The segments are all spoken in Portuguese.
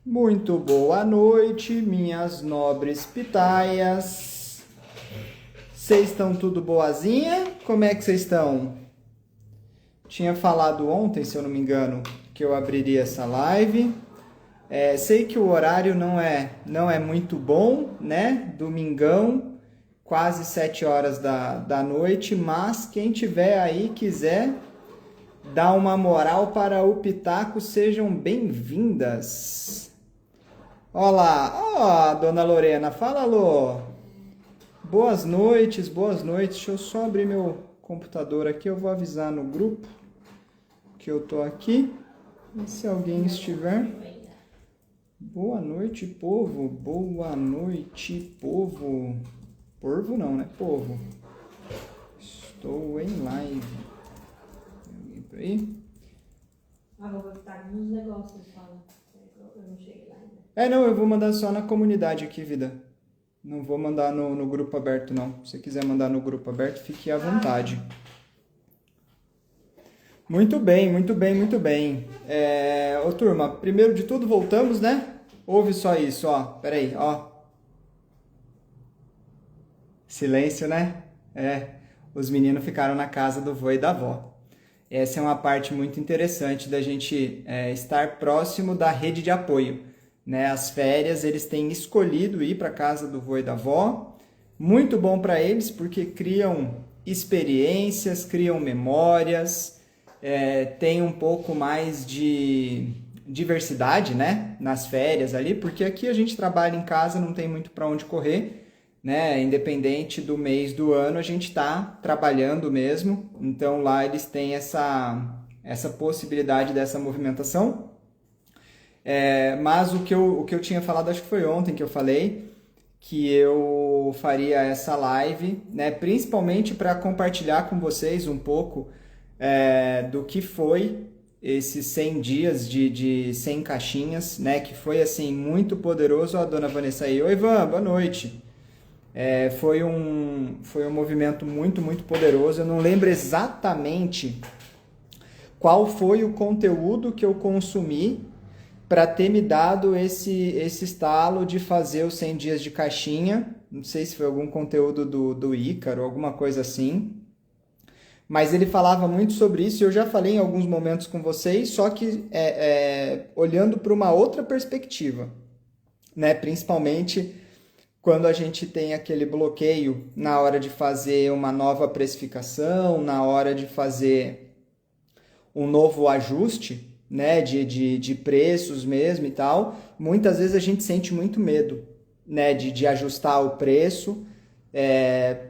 Muito boa noite, minhas nobres pitaias. Vocês estão tudo boazinha? Como é que vocês estão? Tinha falado ontem, se eu não me engano, que eu abriria essa live. Sei que o horário não é muito bom, né? Domingão, quase 7 horas da noite, mas quem tiver aí quiser dar uma moral para o Pitaco, sejam bem-vindas. Olá, dona Lorena, fala, Lô. Boas noites. Deixa eu só abrir meu computador aqui, eu vou avisar no grupo que eu tô aqui. E se alguém estiver... Boa noite, povo. Boa noite, povo. Porvo não, né? Povo. Estou em live. Alguém por aí? Vou botar nos negócios, fala. Eu não cheguei lá ainda. Não, eu vou mandar só na comunidade aqui, vida. Não vou mandar no grupo aberto, não. Se você quiser mandar no grupo aberto, fique à vontade. Muito bem. Ô, turma, primeiro de tudo, voltamos, né? Ouve só isso, ó. Peraí, ó. Silêncio, né? Os meninos ficaram na casa do vô e da avó. Essa é uma parte muito interessante da gente estar próximo da rede de apoio, né? As férias, eles têm escolhido ir para a casa do vô e da avó. Muito bom para eles, porque criam experiências, criam memórias, tem um pouco mais de diversidade, né? Nas férias ali, porque aqui a gente trabalha em casa, não tem muito para onde correr, né? Independente do mês do ano, a gente está trabalhando mesmo. Então lá eles têm essa possibilidade dessa movimentação. Mas o que eu tinha falado, acho que foi ontem que eu falei, que eu faria essa live, né? Principalmente para compartilhar com vocês um pouco do que foi esses 100 dias de 100 caixinhas, né? Que foi assim muito poderoso. A dona Vanessa aí. Oi, Ivan, boa noite. Foi um movimento muito poderoso. Eu não lembro exatamente qual foi o conteúdo que eu consumi para ter me dado esse estalo de fazer os 100 dias de caixinha. Não sei se foi algum conteúdo do Ícaro, alguma coisa assim. Mas ele falava muito sobre isso e eu já falei em alguns momentos com vocês, só que olhando para uma outra perspectiva, né? Principalmente quando a gente tem aquele bloqueio na hora de fazer uma nova precificação, na hora de fazer um novo ajuste, né, de preços mesmo e tal, muitas vezes a gente sente muito medo, né, de ajustar o preço,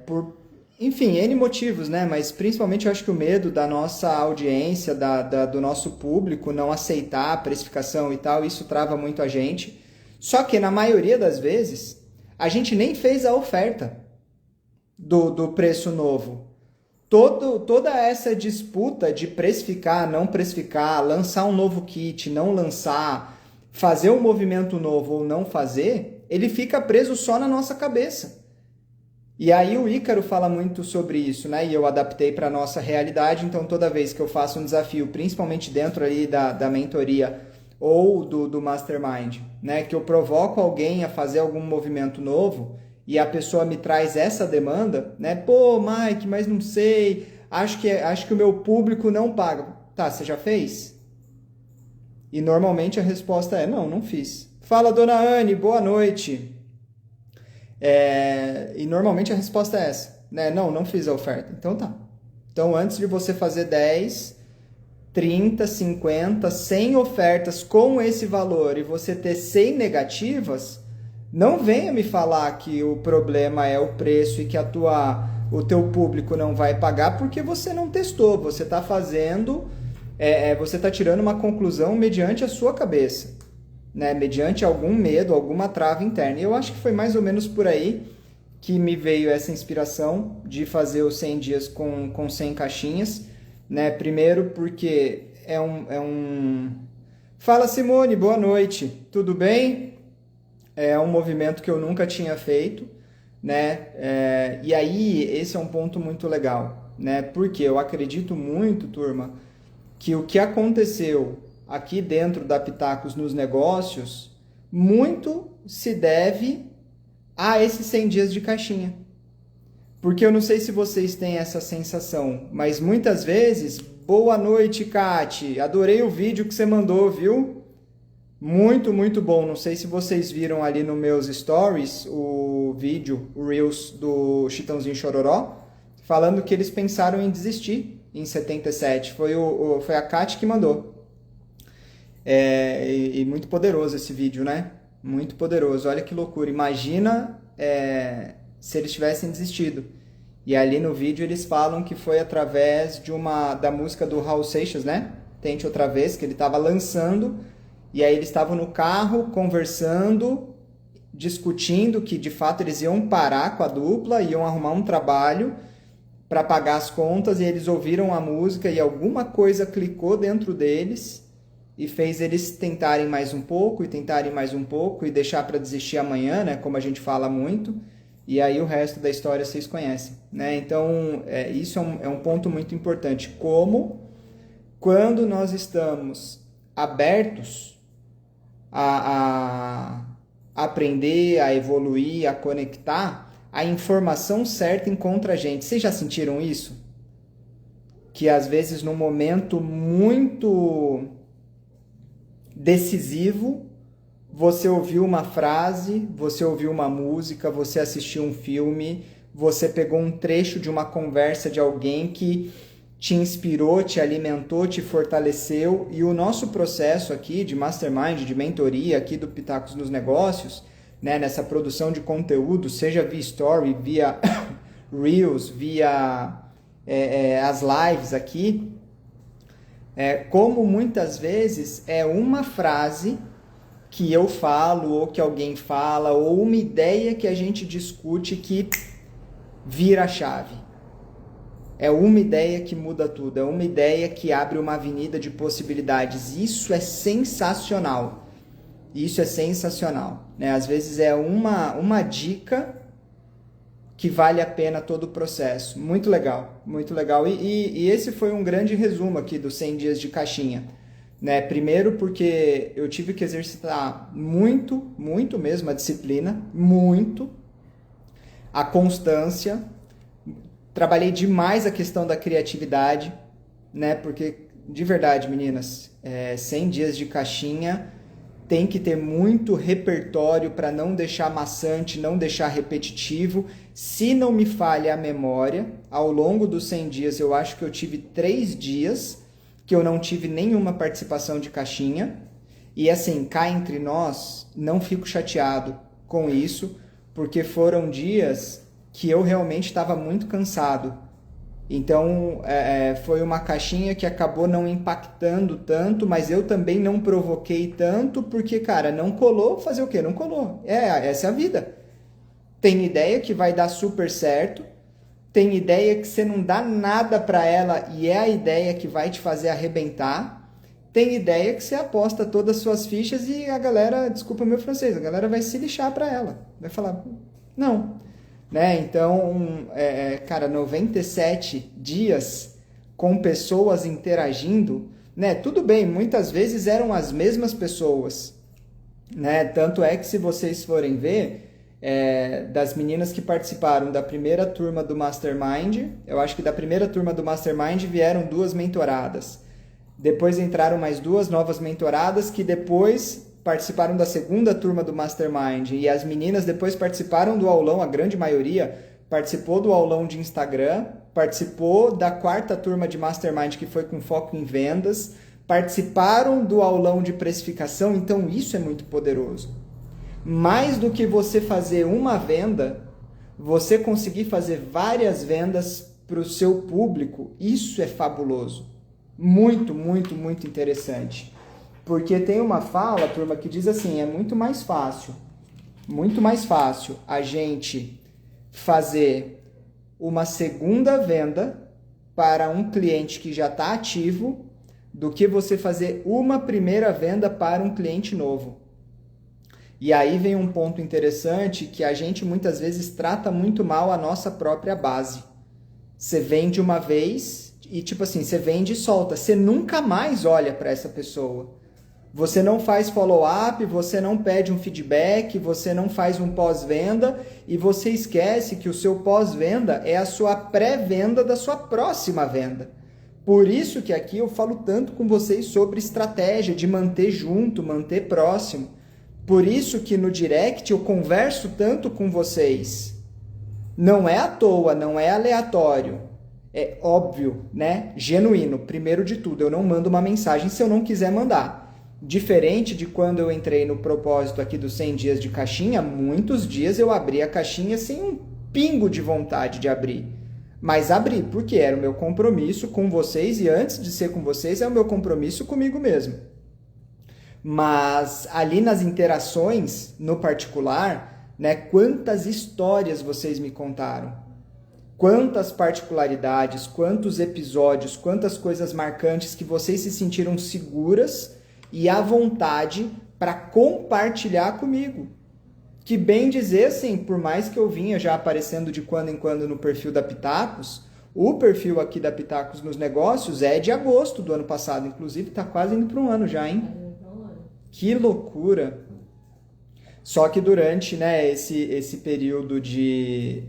por, enfim, N motivos, né, mas principalmente eu acho que o medo da nossa audiência, do nosso público não aceitar a precificação e tal, isso trava muito a gente. Só que na maioria das vezes, a gente nem fez a oferta do preço novo. Toda essa disputa de precificar, não precificar, lançar um novo kit, não lançar, fazer um movimento novo ou não fazer, ele fica preso só na nossa cabeça. E aí o Ícaro fala muito sobre isso, né? E eu adaptei para a nossa realidade, então toda vez que eu faço um desafio, principalmente dentro ali da mentoria ou do Mastermind, né? Que eu provoco alguém a fazer algum movimento novo, e a pessoa me traz essa demanda, né? Pô, Mike, mas não sei, acho que o meu público não paga. Tá, você já fez? E normalmente a resposta é, não fiz. Fala, dona Anne, boa noite. E normalmente a resposta é essa, né? Não fiz a oferta. Então tá. Então antes de você fazer 10, 30, 50, 100 ofertas com esse valor e você ter 100 negativas... Não venha me falar que o problema é o preço e que o teu público não vai pagar porque você não testou. Você está fazendo, você está tirando uma conclusão mediante a sua cabeça, né? Mediante algum medo, alguma trava interna. E eu acho que foi mais ou menos por aí que me veio essa inspiração de fazer os 100 dias com 100 caixinhas, né? Primeiro porque Fala, Simone, boa noite. Tudo bem? É um movimento que eu nunca tinha feito, né? E aí, esse é um ponto muito legal, né? Porque eu acredito muito, turma, que o que aconteceu aqui dentro da Pitacos nos negócios muito se deve a esses 100 dias de caixinha. Porque eu não sei se vocês têm essa sensação, mas muitas vezes, boa noite, Kati, adorei o vídeo que você mandou, viu? Muito, muito bom. Não sei se vocês viram ali nos meus stories o vídeo, o Reels do Chitãozinho Chororó, falando que eles pensaram em desistir em 77. Foi a Kati que mandou. E muito poderoso esse vídeo, né? Muito poderoso. Olha que loucura. Imagina se eles tivessem desistido. E ali no vídeo eles falam que foi através da música do Raul Seixas, né? Tente Outra Vez, que ele estava lançando. E aí eles estavam no carro conversando, discutindo que de fato eles iam parar com a dupla, iam arrumar um trabalho para pagar as contas, e eles ouviram a música e alguma coisa clicou dentro deles e fez eles tentarem mais um pouco e deixar para desistir amanhã, né, como a gente fala muito, e aí o resto da história vocês conhecem, né? Então isso é um ponto muito importante, como quando nós estamos abertos a aprender, a evoluir, a conectar, a informação certa encontra a gente. Vocês já sentiram isso? Que às vezes num momento muito decisivo, você ouviu uma frase, você ouviu uma música, você assistiu um filme, você pegou um trecho de uma conversa de alguém que te inspirou, te alimentou, te fortaleceu, e o nosso processo aqui de mastermind, de mentoria aqui do Pitacos nos Negócios, né, nessa produção de conteúdo, seja via story, via reels, via as lives aqui, como muitas vezes é uma frase que eu falo, ou que alguém fala, ou uma ideia que a gente discute que vira a chave. É uma ideia que muda tudo, é uma ideia que abre uma avenida de possibilidades. Isso é sensacional. Isso é sensacional, né? Às vezes é uma dica que vale a pena todo o processo. Muito legal, muito legal. E esse foi um grande resumo aqui dos 100 dias de caixinha, né? Primeiro porque eu tive que exercitar muito, muito mesmo a disciplina, muito, a constância. Trabalhei demais a questão da criatividade, né? Porque, de verdade, meninas, 100 dias de caixinha tem que ter muito repertório para não deixar maçante, não deixar repetitivo. Se não me falha a memória, ao longo dos 100 dias, eu acho que eu tive 3 dias que eu não tive nenhuma participação de caixinha. E assim, cá entre nós, não fico chateado com isso, porque foram dias que eu realmente estava muito cansado. Então, foi uma caixinha que acabou não impactando tanto, mas eu também não provoquei tanto, porque, cara, não colou, fazer o quê? Não colou. Essa é a vida. Tem ideia que vai dar super certo, tem ideia que você não dá nada para ela e é a ideia que vai te fazer arrebentar, tem ideia que você aposta todas as suas fichas e a galera, desculpa meu francês, a galera vai se lixar para ela. Vai falar, não. Né? Então, cara, 97 dias com pessoas interagindo, né? Tudo bem, muitas vezes eram as mesmas pessoas, né? Tanto é que se vocês forem ver, das meninas que participaram da primeira turma do Mastermind, eu acho que da primeira turma do Mastermind vieram 2 mentoradas. Depois entraram mais 2 novas mentoradas que depois participaram da segunda turma do Mastermind, e as meninas depois participaram do aulão, a grande maioria participou do aulão de Instagram, participou da 4ª turma de Mastermind, que foi com foco em vendas, participaram do aulão de precificação. Então isso é muito poderoso. Mais do que você fazer uma venda, você conseguir fazer várias vendas para o seu público, isso é fabuloso. Muito, muito, muito interessante. Porque tem uma fala, turma, que diz assim, é muito mais fácil a gente fazer uma segunda venda para um cliente que já está ativo do que você fazer uma primeira venda para um cliente novo. E aí vem um ponto interessante que a gente muitas vezes trata muito mal a nossa própria base. Você vende uma vez e tipo assim, você vende e solta, você nunca mais olha para essa pessoa. Você não faz follow-up, você não pede um feedback, você não faz um pós-venda e você esquece que o seu pós-venda é a sua pré-venda da sua próxima venda. Por isso que aqui eu falo tanto com vocês sobre estratégia de manter junto, manter próximo. Por isso que no direct eu converso tanto com vocês. Não é à toa, não é aleatório. É óbvio, né? Genuíno. Primeiro de tudo, eu não mando uma mensagem se eu não quiser mandar. Diferente de quando eu entrei no propósito aqui dos 100 dias de caixinha, muitos dias eu abri a caixinha sem um pingo de vontade de abrir. Mas abri, porque era o meu compromisso com vocês e antes de ser com vocês é o meu compromisso comigo mesmo. Mas ali nas interações, no particular, né, quantas histórias vocês me contaram? Quantas particularidades, quantos episódios, quantas coisas marcantes que vocês se sentiram seguras e à vontade para compartilhar comigo. Que bem dizer, assim, por mais que eu vinha já aparecendo de quando em quando no perfil da Pitacos, o perfil aqui da Pitacos nos Negócios é de agosto do ano passado, inclusive está quase indo para um ano já, hein? Que loucura! Só que durante, né, esse período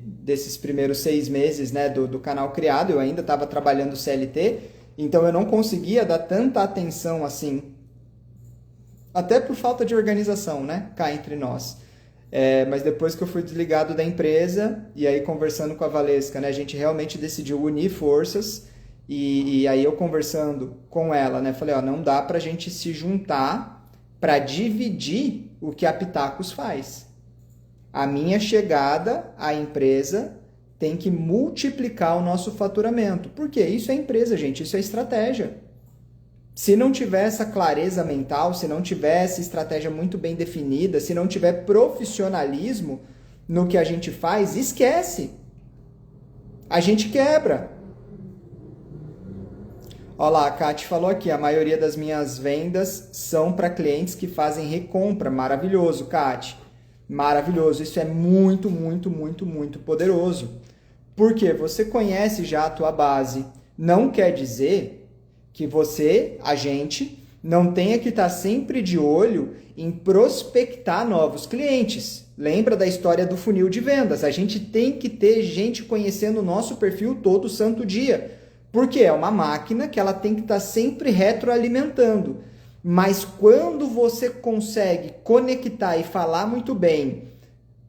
desses primeiros 6 meses, né, do canal criado, eu ainda estava trabalhando CLT, então eu não conseguia dar tanta atenção assim, até por falta de organização, né, cá entre nós. Mas depois que eu fui desligado da empresa, e aí conversando com a Valesca, né, a gente realmente decidiu unir forças, e aí eu conversando com ela, né, falei, ó, não dá pra gente se juntar para dividir o que a Pitacos faz. A minha chegada à empresa tem que multiplicar o nosso faturamento. Por quê? Isso é empresa, gente, isso é estratégia. Se não tiver essa clareza mental, se não tiver essa estratégia muito bem definida, se não tiver profissionalismo no que a gente faz, esquece. A gente quebra. Olha lá, a Kate falou aqui, a maioria das minhas vendas são para clientes que fazem recompra. Maravilhoso, Kate. Maravilhoso. Isso é muito, muito, muito, muito poderoso. Porque você conhece já a tua base. Não quer dizer que você, a gente, não tenha que estar sempre de olho em prospectar novos clientes. Lembra da história do funil de vendas? A gente tem que ter gente conhecendo o nosso perfil todo santo dia. Porque é uma máquina que ela tem que estar sempre retroalimentando. Mas quando você consegue conectar e falar muito bem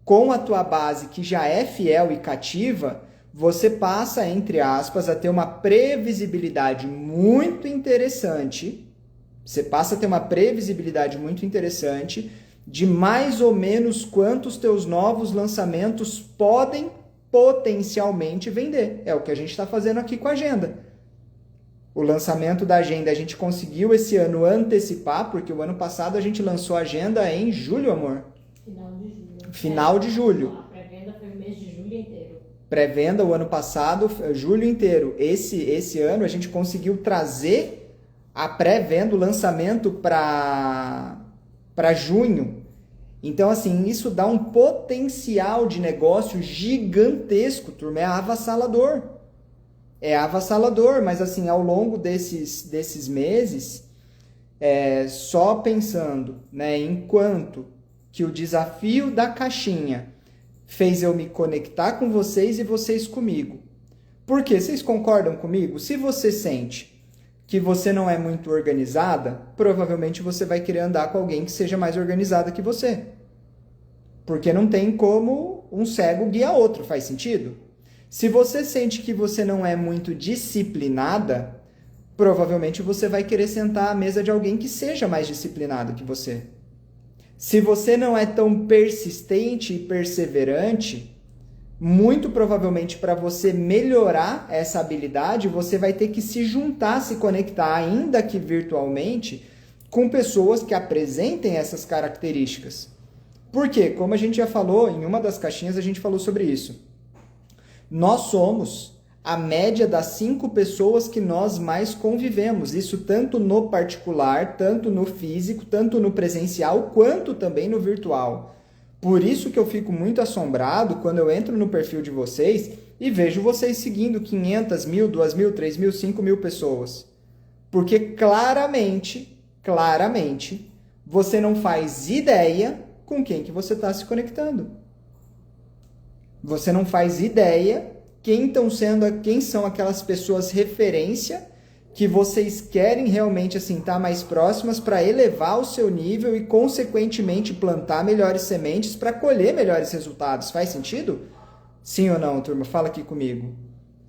com a tua base que já é fiel e cativa, você passa, entre aspas, a ter uma previsibilidade muito interessante. Você passa a ter uma previsibilidade muito interessante de mais ou menos quantos teus novos lançamentos podem potencialmente vender. É o que a gente está fazendo aqui com a agenda. O lançamento da agenda a gente conseguiu esse ano antecipar, porque o ano passado a gente lançou a agenda em julho, amor? Final de julho. Final de julho. A pré-venda foi o mês de julho inteiro. Pré-venda o ano passado, julho inteiro. Esse ano a gente conseguiu trazer a pré-venda, o lançamento para junho. Então, assim, isso dá um potencial de negócio gigantesco, turma. É avassalador. É avassalador, mas assim, ao longo desses meses, só pensando, né, enquanto que o desafio da caixinha fez eu me conectar com vocês e vocês comigo. Por quê? Vocês concordam comigo? Se você sente que você não é muito organizada, provavelmente você vai querer andar com alguém que seja mais organizada que você. Porque não tem como um cego guiar outro, faz sentido? Se você sente que você não é muito disciplinada, provavelmente você vai querer sentar à mesa de alguém que seja mais disciplinado que você. Se você não é tão persistente e perseverante, muito provavelmente para você melhorar essa habilidade, você vai ter que se juntar, se conectar, ainda que virtualmente, com pessoas que apresentem essas características. Por quê? Como a gente já falou, em uma das caixinhas a gente falou sobre isso. Nós somos a média das 5 pessoas que nós mais convivemos. Isso tanto no particular, tanto no físico, tanto no presencial, quanto também no virtual. Por isso que eu fico muito assombrado quando eu entro no perfil de vocês e vejo vocês seguindo 500, 1.000, 2.000, 3.000, 5.000 pessoas. Porque claramente claramente, você não faz ideia com quem que você está se conectando. Você não faz ideia quem são aquelas pessoas referência que vocês querem realmente assim estar mais próximas para elevar o seu nível e, consequentemente, plantar melhores sementes para colher melhores resultados. Faz sentido? Sim ou não, turma? Fala aqui comigo.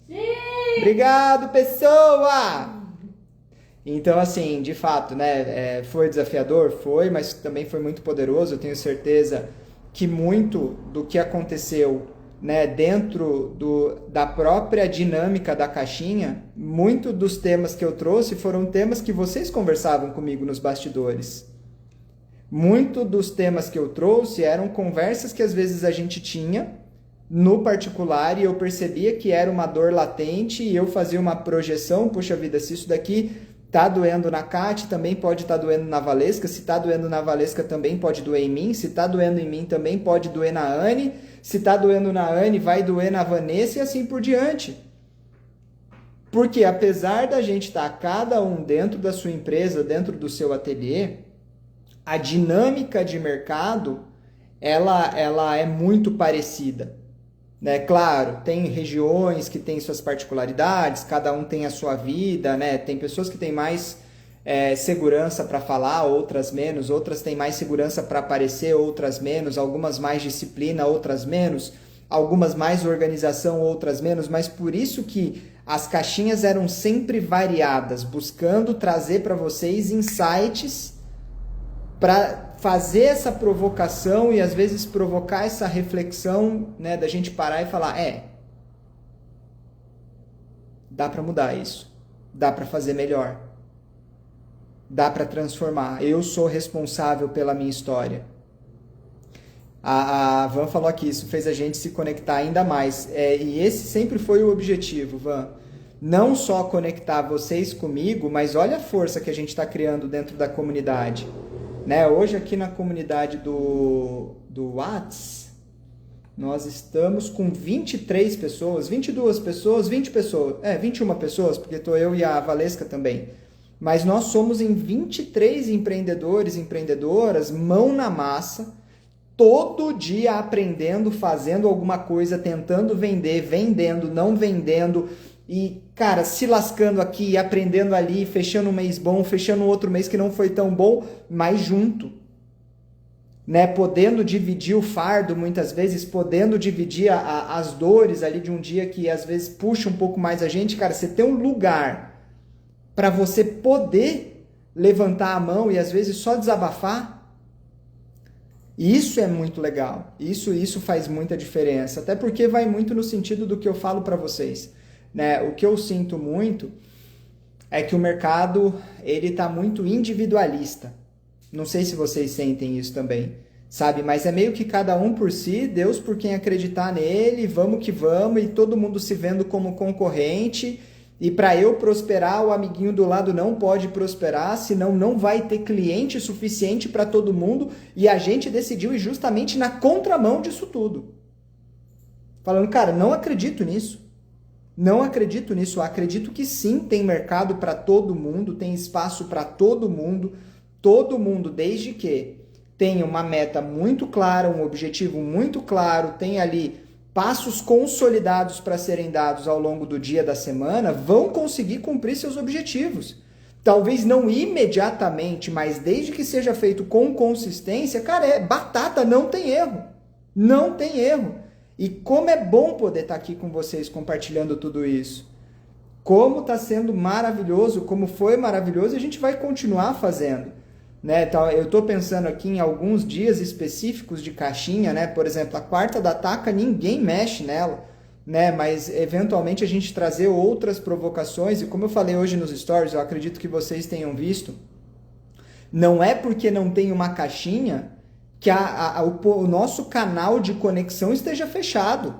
Sim! Obrigado, pessoa! Então, assim, de fato, né, foi desafiador? Foi, mas também foi muito poderoso. Eu tenho certeza que muito do que aconteceu, né, dentro da própria dinâmica da caixinha, muito dos temas que eu trouxe foram temas que vocês conversavam comigo nos bastidores. Muito dos temas que eu trouxe eram conversas que às vezes a gente tinha no particular e eu percebia que era uma dor latente e eu fazia uma projeção, puxa vida, se isso daqui tá doendo na Kate, também pode estar doendo na Valesca, se tá doendo na Valesca também pode doer em mim, se tá doendo em mim também pode doer na Anne, se tá doendo na Anne vai doer na Vanessa e assim por diante. Porque apesar da gente estar cada um dentro da sua empresa, dentro do seu ateliê, a dinâmica de mercado, ela é muito parecida. Né? Claro, tem regiões que têm suas particularidades, cada um tem a sua vida, né? Tem pessoas que têm mais segurança para falar, outras menos, outras têm mais segurança para aparecer, outras menos, algumas mais disciplina, outras menos, algumas mais organização, outras menos, mas por isso que as caixinhas eram sempre variadas, buscando trazer para vocês insights para fazer essa provocação e às vezes provocar essa reflexão, né, da gente parar e falar, dá para mudar isso, dá para fazer melhor, dá para transformar, eu sou responsável pela minha história. A Van falou aqui, isso fez a gente se conectar ainda mais, e esse sempre foi o objetivo, Van, não só conectar vocês comigo, mas olha a força que a gente está criando dentro da comunidade. Né? Hoje aqui na comunidade do Whats, nós estamos com 23 pessoas, 22 pessoas, 20 pessoas, 21 pessoas, porque estou eu e a Valesca também. Mas nós somos em 23 empreendedores, empreendedoras, mão na massa, todo dia aprendendo, fazendo alguma coisa, tentando vender, vendendo, não vendendo, e, cara, se lascando aqui, aprendendo ali, fechando um mês bom, fechando outro mês que não foi tão bom, mas junto. Né? Podendo dividir o fardo, muitas vezes, podendo dividir as dores ali de um dia que, às vezes, puxa um pouco mais a gente. Cara, você tem um lugar para você poder levantar a mão e, às vezes, só desabafar. E isso é muito legal. Isso faz muita diferença. Até porque vai muito no sentido do que eu falo para vocês. Né? O que eu sinto muito é que o mercado ele está muito individualista. Não sei se vocês sentem isso também, sabe? Mas é meio que cada um por si, Deus por quem acreditar nele, vamos que vamos, e todo mundo se vendo como concorrente. E para eu prosperar, o amiguinho do lado não pode prosperar, senão não vai ter cliente suficiente para todo mundo. E a gente decidiu ir justamente na contramão disso tudo. Falando, cara, não acredito nisso. Não acredito nisso, eu acredito que sim, tem mercado para todo mundo, tem espaço para todo mundo, desde que tenha uma meta muito clara, um objetivo muito claro, tem ali passos consolidados para serem dados ao longo do dia, da semana, vão conseguir cumprir seus objetivos. Talvez não imediatamente, mas desde que seja feito com consistência, cara, batata, não tem erro. Não tem erro. E como é bom poder estar aqui com vocês compartilhando tudo isso. Como está sendo maravilhoso, como foi maravilhoso, e a gente vai continuar fazendo. Né? Então, eu estou pensando aqui em alguns dias específicos de caixinha, né? Por exemplo, a quarta da Taca, ninguém mexe nela, né? Mas eventualmente a gente trazer outras provocações, e como eu falei hoje nos stories, eu acredito que vocês tenham visto, não é porque não tem uma caixinha que o nosso canal de conexão esteja fechado.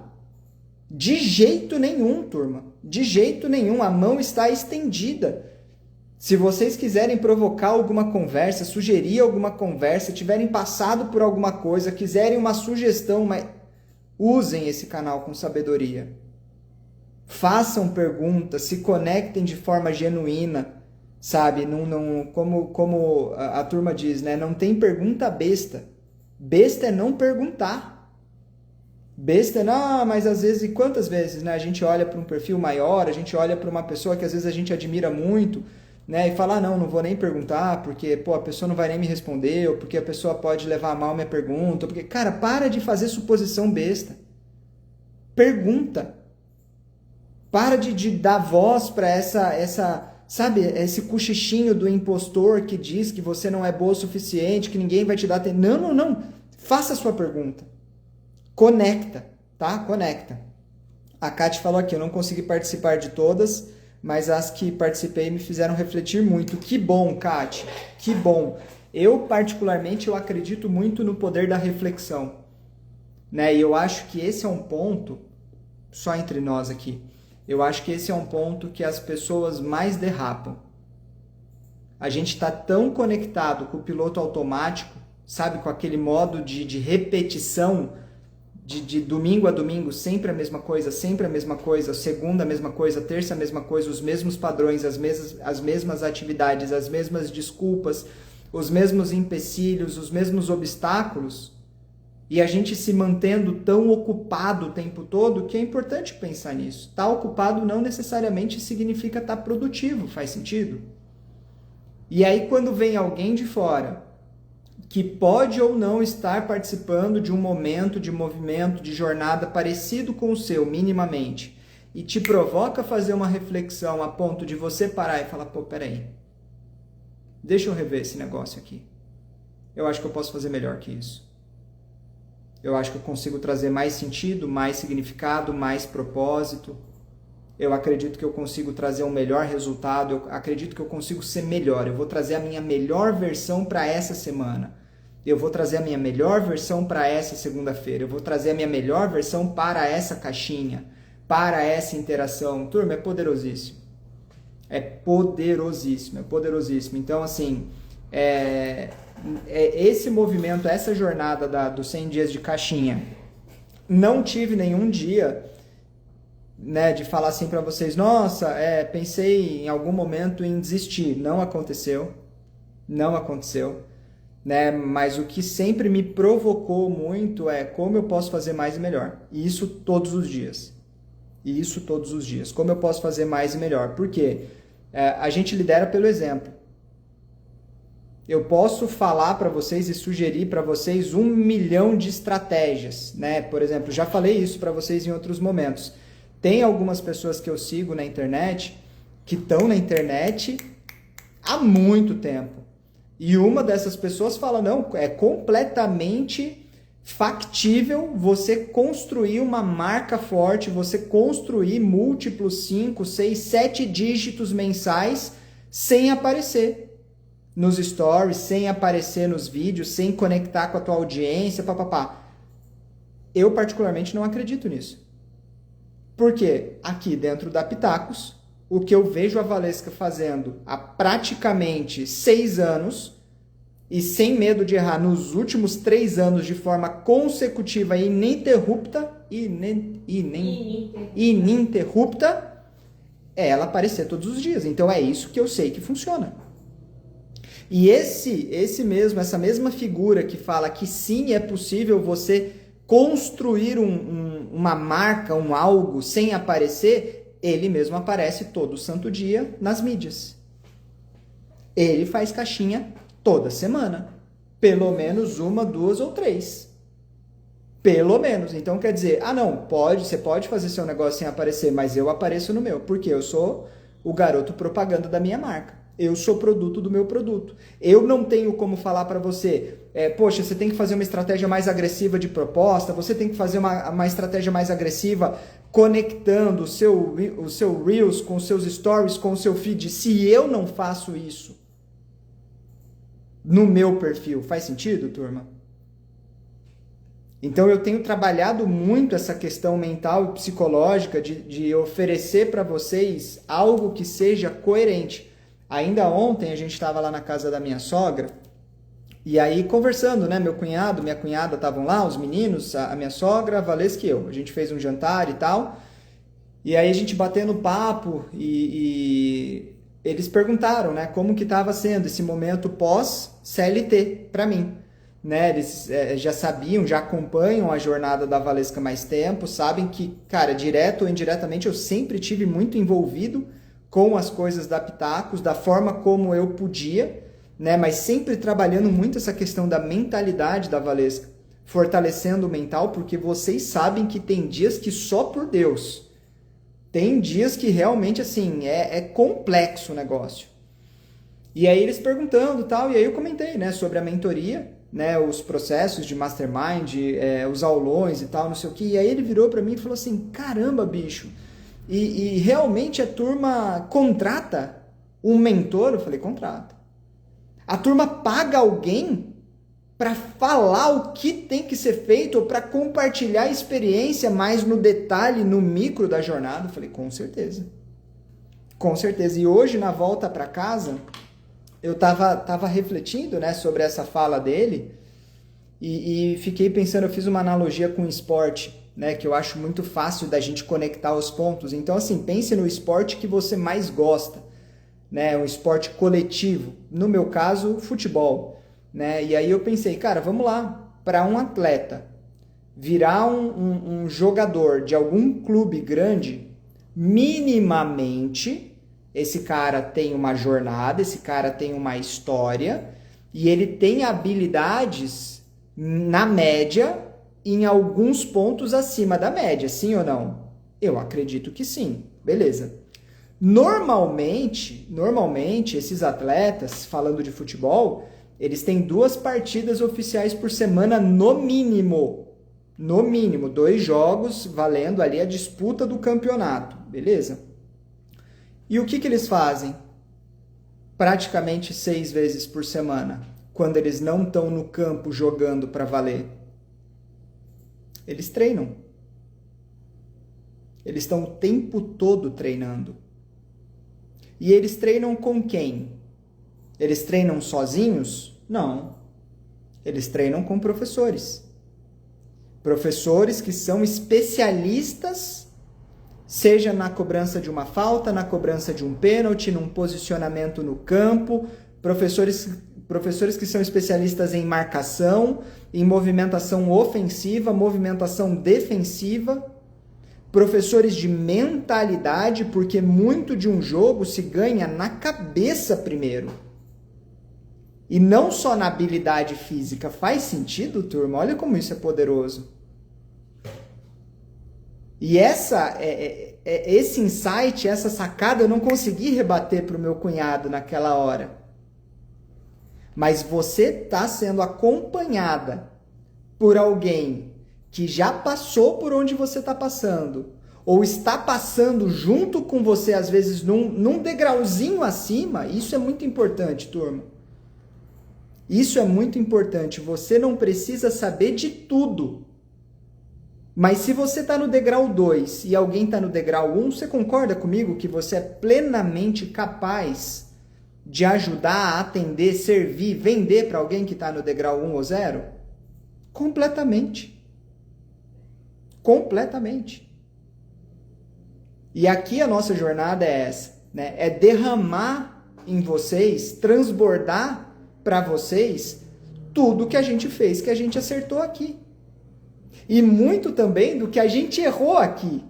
De jeito nenhum, turma. De jeito nenhum. A mão está estendida. Se vocês quiserem provocar alguma conversa, sugerir alguma conversa, tiverem passado por alguma coisa, quiserem uma sugestão, mas usem esse canal com sabedoria. Façam perguntas, se conectem de forma genuína. sabe? Como a turma diz, né? Não tem pergunta besta. Besta é não perguntar. Besta é, não, mas às vezes, e quantas vezes, né? A gente olha para um perfil maior, a gente olha para uma pessoa que às vezes a gente admira muito, né? E fala, não vou nem perguntar, porque, pô, a pessoa não vai nem me responder, ou porque a pessoa pode levar a mal minha pergunta, porque, cara, para de fazer suposição besta. Pergunta. Para de dar voz para sabe, esse cochichinho do impostor que diz que você não é boa o suficiente, que ninguém vai te dar atenção. Não. Faça a sua pergunta. Conecta, tá? Conecta. A Kate falou aqui, eu não consegui participar de todas, mas as que participei me fizeram refletir muito. Que bom, Kate, que bom. Eu, particularmente, eu acredito muito no poder da reflexão, né? E eu acho que esse é um ponto, só entre nós aqui, eu acho que esse é um ponto que as pessoas mais derrapam. A gente está tão conectado com o piloto automático, sabe, com aquele modo de repetição, de domingo a domingo, sempre a mesma coisa, segunda a mesma coisa, terça a mesma coisa, os mesmos padrões, as mesmas atividades, as mesmas desculpas, os mesmos empecilhos, os mesmos obstáculos, e a gente se mantendo tão ocupado o tempo todo, que é importante pensar nisso. Estar ocupado não necessariamente significa estar produtivo, faz sentido? E aí quando vem alguém de fora, que pode ou não estar participando de um momento, de movimento, de jornada parecido com o seu, minimamente, e te provoca a fazer uma reflexão a ponto de você parar e falar, pô, peraí, deixa eu rever esse negócio aqui. Eu acho que eu posso fazer melhor que isso. Eu acho que eu consigo trazer mais sentido, mais significado, mais propósito. Eu acredito que eu consigo trazer um melhor resultado. Eu acredito que eu consigo ser melhor. Eu vou trazer a minha melhor versão para essa semana. Eu vou trazer a minha melhor versão para essa segunda-feira. Eu vou trazer a minha melhor versão para essa caixinha, para essa interação. Turma, é poderosíssimo. É poderosíssimo, é poderosíssimo. Então, assim, esse movimento, essa jornada dos 100 dias de caixinha, não tive nenhum dia, né, de falar assim para vocês, nossa, pensei em algum momento em desistir. Não aconteceu, né? Mas o que sempre me provocou muito é como eu posso fazer mais e melhor. E isso todos os dias. Como eu posso fazer mais e melhor? Por quê? A gente lidera pelo exemplo. Eu posso falar para vocês e sugerir para vocês 1 milhão de estratégias, né? Por exemplo, já falei isso para vocês em outros momentos. Tem algumas pessoas que eu sigo na internet que estão na internet há muito tempo. E uma dessas pessoas fala, não, é completamente factível você construir uma marca forte, você construir múltiplos 5, 6, 7 dígitos mensais sem aparecer nos stories, sem aparecer nos vídeos, sem conectar com a tua audiência, papapá. Eu particularmente não acredito nisso. Porque aqui dentro da Pitacos, o que eu vejo a Valesca fazendo há praticamente 6 anos, e sem medo de errar nos últimos 3 anos de forma consecutiva e ininterrupta, é ela aparecer todos os dias. Então é isso que eu sei que funciona. E essa mesma figura que fala que sim, é possível você construir uma marca, um algo sem aparecer, ele mesmo aparece todo santo dia nas mídias. Ele faz caixinha toda semana. Pelo menos 1, 2 ou 3. Pelo menos. Então quer dizer, não, você pode fazer seu negócio sem aparecer, mas eu apareço no meu, porque eu sou o garoto propaganda da minha marca. Eu sou produto do meu produto. Eu não tenho como falar para você, poxa, você tem que fazer uma estratégia mais agressiva de proposta, você tem que fazer uma estratégia mais agressiva conectando o seu Reels com os seus Stories, com o seu feed. Se eu não faço isso no meu perfil, faz sentido, turma? Então eu tenho trabalhado muito essa questão mental e psicológica de oferecer para vocês algo que seja coerente. Ainda ontem a gente estava lá na casa da minha sogra, e aí conversando, né? Meu cunhado, minha cunhada estavam lá, os meninos, a minha sogra, a Valesca e eu. A gente fez um jantar e tal, e aí a gente batendo papo, e eles perguntaram, né, como que estava sendo esse momento pós-CLT para mim. Né, eles já sabiam, já acompanham a jornada da Valesca há mais tempo, sabem que, cara, direto ou indiretamente eu sempre tive muito envolvido com as coisas da Pitacos, da forma como eu podia, né, mas sempre trabalhando muito essa questão da mentalidade da Valesca, fortalecendo o mental, porque vocês sabem que tem dias que só por Deus, tem dias que realmente, assim, é complexo o negócio. E aí eles perguntando e tal, e aí eu comentei, né, sobre a mentoria, né, os processos de mastermind, os aulões e tal, não sei o que. E aí ele virou para mim e falou assim, caramba, bicho, e realmente a turma contrata um mentor? Eu falei, contrata. A turma paga alguém para falar o que tem que ser feito ou para compartilhar a experiência mais no detalhe, no micro da jornada? Eu falei, com certeza. Com certeza. E hoje, na volta para casa, eu tava refletindo, né, sobre essa fala dele e fiquei pensando, eu fiz uma analogia com o esporte, né, que eu acho muito fácil da gente conectar os pontos. Então, assim, pense no esporte que você mais gosta, né, um esporte coletivo. No meu caso, futebol, né? E aí eu pensei, cara, vamos lá, para um atleta virar um jogador de algum clube grande, minimamente esse cara tem uma jornada, esse cara tem uma história e ele tem habilidades na média, em alguns pontos acima da média, sim ou não? Eu acredito que sim, beleza. Normalmente esses atletas, falando de futebol, eles têm 2 partidas oficiais por semana no mínimo. No mínimo, 2 jogos valendo ali a disputa do campeonato, beleza? E o que eles fazem? Praticamente 6 vezes por semana, quando eles não estão no campo jogando para valer. Eles treinam. Eles estão o tempo todo treinando. E eles treinam com quem? Eles treinam sozinhos? Não. Eles treinam com professores. Professores que são especialistas, seja na cobrança de uma falta, na cobrança de um pênalti, num posicionamento no campo, professores que são especialistas em marcação, em movimentação ofensiva, movimentação defensiva, professores de mentalidade, porque muito de um jogo se ganha na cabeça primeiro. E não só na habilidade física. Faz sentido, turma? Olha como isso é poderoso. E esse insight, essa sacada, eu não consegui rebater para o meu cunhado naquela hora. Mas você está sendo acompanhada por alguém que já passou por onde você está passando, ou está passando junto com você, às vezes, num degrauzinho acima. Isso é muito importante, turma. Isso é muito importante. Você não precisa saber de tudo. Mas se você está no degrau 2 e alguém está no degrau 1, você concorda comigo que você é plenamente capaz de ajudar a atender, servir, vender para alguém que está no degrau 1 ou 0? Completamente. Completamente. E aqui a nossa jornada é essa, né? É derramar em vocês, transbordar para vocês tudo que a gente fez, que a gente acertou aqui. E muito também do que a gente errou aqui.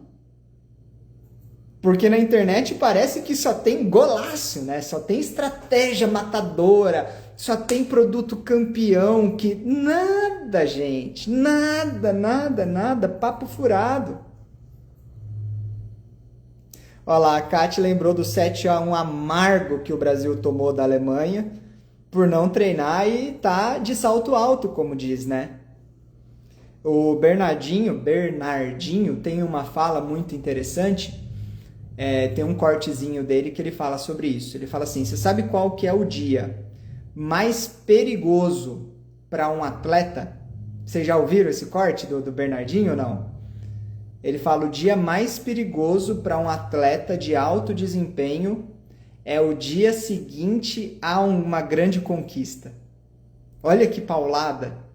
Porque na internet parece que só tem golaço, né? Só tem estratégia matadora, só tem produto campeão, que nada, gente, nada, papo furado. Olha lá, a Kate lembrou do 7-1 amargo que o Brasil tomou da Alemanha por não treinar e tá de salto alto, como diz, né? O Bernardinho tem uma fala muito interessante, tem um cortezinho dele que ele fala sobre isso. Ele fala assim, você sabe qual que é o dia mais perigoso para um atleta? Vocês já ouviram esse corte do Bernardinho ou não? Ele fala, o dia mais perigoso para um atleta de alto desempenho é o dia seguinte a uma grande conquista. Olha que paulada!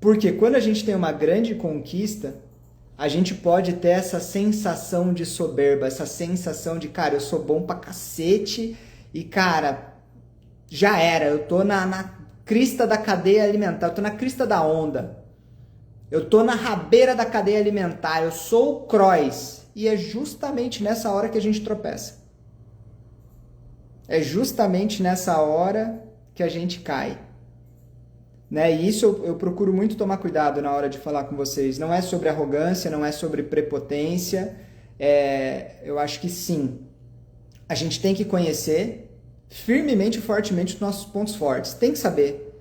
Porque quando a gente tem uma grande conquista, a gente pode ter essa sensação de soberba, essa sensação de, cara, eu sou bom pra cacete e, cara, já era, eu tô na crista da cadeia alimentar, eu tô na crista da onda, eu tô na rabeira da cadeia alimentar, eu sou o Croix, e é justamente nessa hora que a gente tropeça. É justamente nessa hora que a gente cai. Né? E isso eu procuro muito tomar cuidado na hora de falar com vocês. Não é sobre arrogância, não é sobre prepotência. Eu acho que sim, a gente tem que conhecer firmemente e fortemente os nossos pontos fortes. Tem que saber.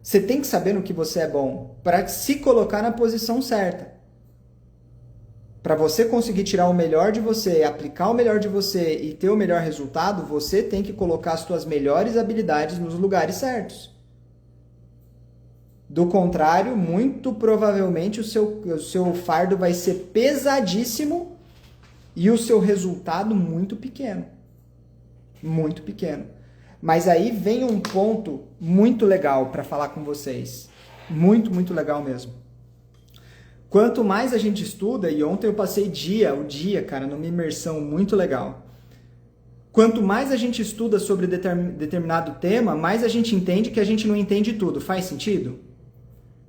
Você tem que saber no que você é bom para se colocar na posição certa. Para você conseguir tirar o melhor de você, aplicar o melhor de você e ter o melhor resultado, você tem que colocar as suas melhores habilidades nos lugares certos. Do contrário, muito provavelmente o seu fardo vai ser pesadíssimo e o seu resultado muito pequeno. Muito pequeno. Mas aí vem um ponto muito legal para falar com vocês. Muito, muito legal mesmo. Quanto mais a gente estuda, e ontem eu passei o dia, cara, numa imersão muito legal. Quanto mais a gente estuda sobre determinado tema, mais a gente entende que a gente não entende tudo. Faz sentido?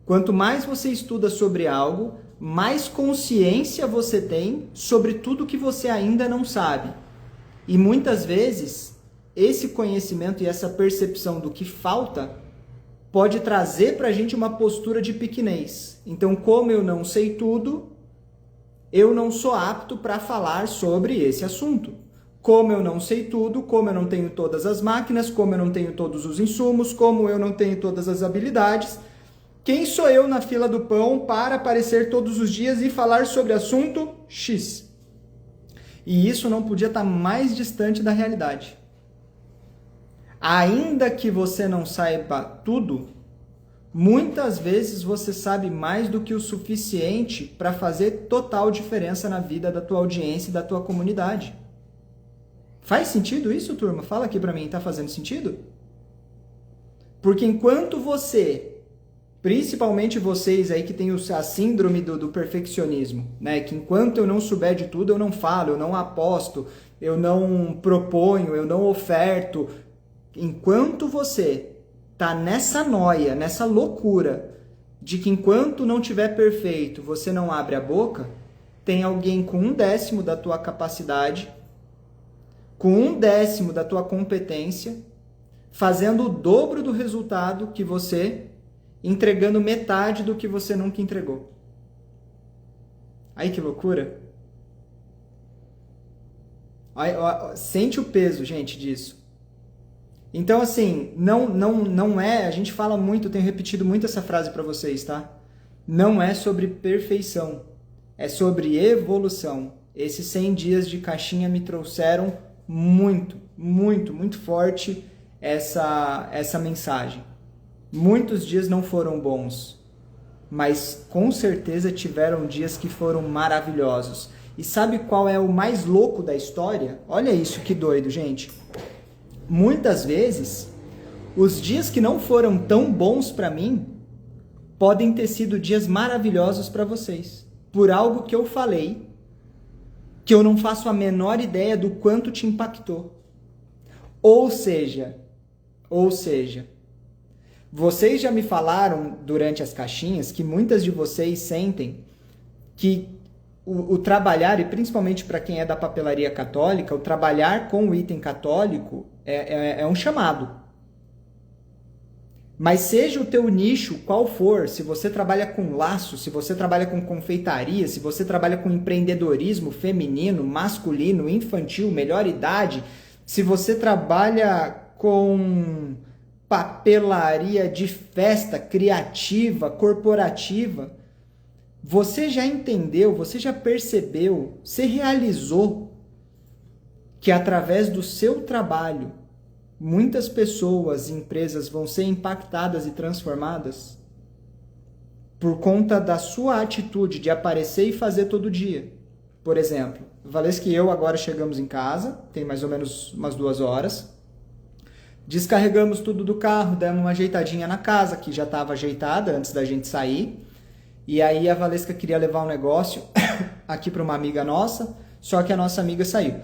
Quanto mais você estuda sobre algo, mais consciência você tem sobre tudo que você ainda não sabe. E muitas vezes, esse conhecimento e essa percepção do que falta pode trazer para a gente uma postura de pequenez. Então, como eu não sei tudo, eu não sou apto para falar sobre esse assunto. Como eu não sei tudo, como eu não tenho todas as máquinas, como eu não tenho todos os insumos, como eu não tenho todas as habilidades, quem sou eu na fila do pão para aparecer todos os dias e falar sobre assunto X? E isso não podia estar mais distante da realidade. Ainda que você não saiba tudo, muitas vezes você sabe mais do que o suficiente para fazer total diferença na vida da tua audiência e da tua comunidade. Faz sentido isso, turma? Fala aqui para mim, tá fazendo sentido? Porque enquanto você, principalmente vocês aí que tem a síndrome do perfeccionismo, né? Que enquanto eu não souber de tudo, eu não falo, eu não aposto, eu não proponho, eu não oferto. Enquanto você tá nessa noia, nessa loucura de que enquanto não tiver perfeito, você não abre a boca, tem alguém com 1/10 da tua capacidade, com 1/10 da tua competência, fazendo o dobro do resultado que você, entregando metade do que você nunca entregou. Aí que loucura! Sente o peso, gente, disso. Então, assim, não é, a gente fala muito, eu tenho repetido muito essa frase para vocês, tá? Não é sobre perfeição, é sobre evolução. Esses 100 dias de caixinha me trouxeram muito, muito, muito forte essa mensagem. Muitos dias não foram bons, mas com certeza tiveram dias que foram maravilhosos. E sabe qual é o mais louco da história? Olha isso, que doido, gente. Muitas vezes, os dias que não foram tão bons para mim podem ter sido dias maravilhosos para vocês, por algo que eu falei, que eu não faço a menor ideia do quanto te impactou. Ou seja, vocês já me falaram durante as caixinhas que muitas de vocês sentem que o trabalhar, e principalmente para quem é da papelaria católica, o trabalhar com o item católico é um chamado. Mas seja o teu nicho qual for, se você trabalha com laço, se você trabalha com confeitaria, se você trabalha com empreendedorismo feminino, masculino, infantil, melhor idade, se você trabalha com papelaria de festa, criativa, corporativa, você já entendeu, você já percebeu, você realizou que através do seu trabalho, muitas pessoas e empresas vão ser impactadas e transformadas por conta da sua atitude de aparecer e fazer todo dia. Por exemplo, Valesca e eu agora chegamos em casa, tem mais ou menos umas 2 horas, descarregamos tudo do carro, demos uma ajeitadinha na casa, que já estava ajeitada antes da gente sair, e aí a Valesca queria levar um negócio aqui para uma amiga nossa, só que a nossa amiga saiu.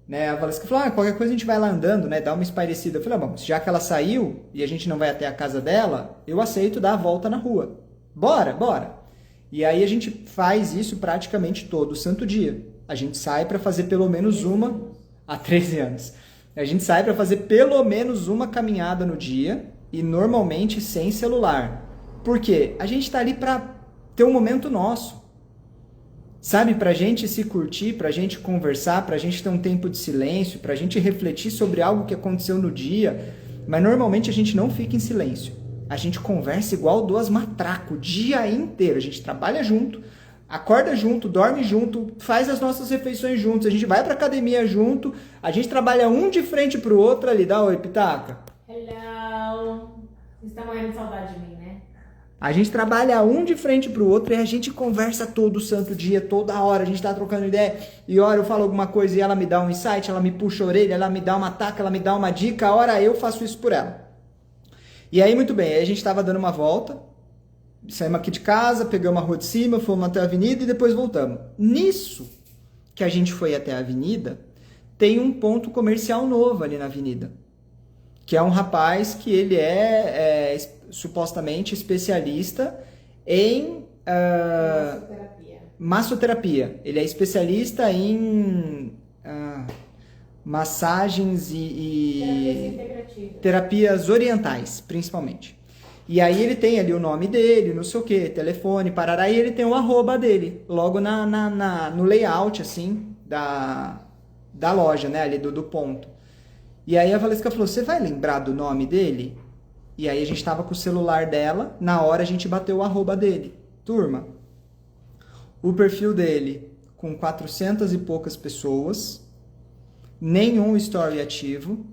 Né? A Valesca falou, qualquer coisa a gente vai lá andando, né? Dá uma espairecida. Eu falei, bom, já que ela saiu e a gente não vai até a casa dela, eu aceito dar a volta na rua. Bora, bora. E aí a gente faz isso praticamente todo santo dia. A gente sai para fazer pelo menos uma... Há 13 anos. A gente sai para fazer pelo menos uma caminhada no dia e normalmente sem celular. Por quê? A gente está ali para ter um momento nosso. Sabe, pra gente se curtir, pra gente conversar, pra gente ter um tempo de silêncio, pra gente refletir sobre algo que aconteceu no dia, mas normalmente a gente não fica em silêncio. A gente conversa igual duas matracas o dia inteiro. A gente trabalha junto, acorda junto, dorme junto, faz as nossas refeições juntos, a gente vai pra academia junto, a gente trabalha um de frente pro outro ali. Dá oi, Pitaca. Hello. Você está morrendo de saudade de mim, né? A gente trabalha um de frente pro outro e a gente conversa todo santo dia, toda hora, a gente tá trocando ideia. E hora eu falo alguma coisa e ela me dá um insight, ela me puxa a orelha, ela me dá uma taca, ela me dá uma dica, a hora eu faço isso por ela. E aí, muito bem, aí a gente tava dando uma volta, saímos aqui de casa, pegamos a rua de cima, fomos até a avenida e depois voltamos. Nisso que a gente foi até a avenida, tem um ponto comercial novo ali na avenida, que é um rapaz que ele é supostamente especialista em massoterapia. Ele é especialista em massagens e terapias orientais, principalmente. E aí ele tem ali o nome dele, não sei o que, telefone, parará, e ele tem o arroba dele, logo no layout, assim, da loja, né, ali do ponto. E aí a Valesca falou, você vai lembrar do nome dele? E aí a gente tava com o celular dela, na hora a gente bateu o arroba dele. Turma, o perfil dele com 400 e poucas pessoas, nenhum story ativo,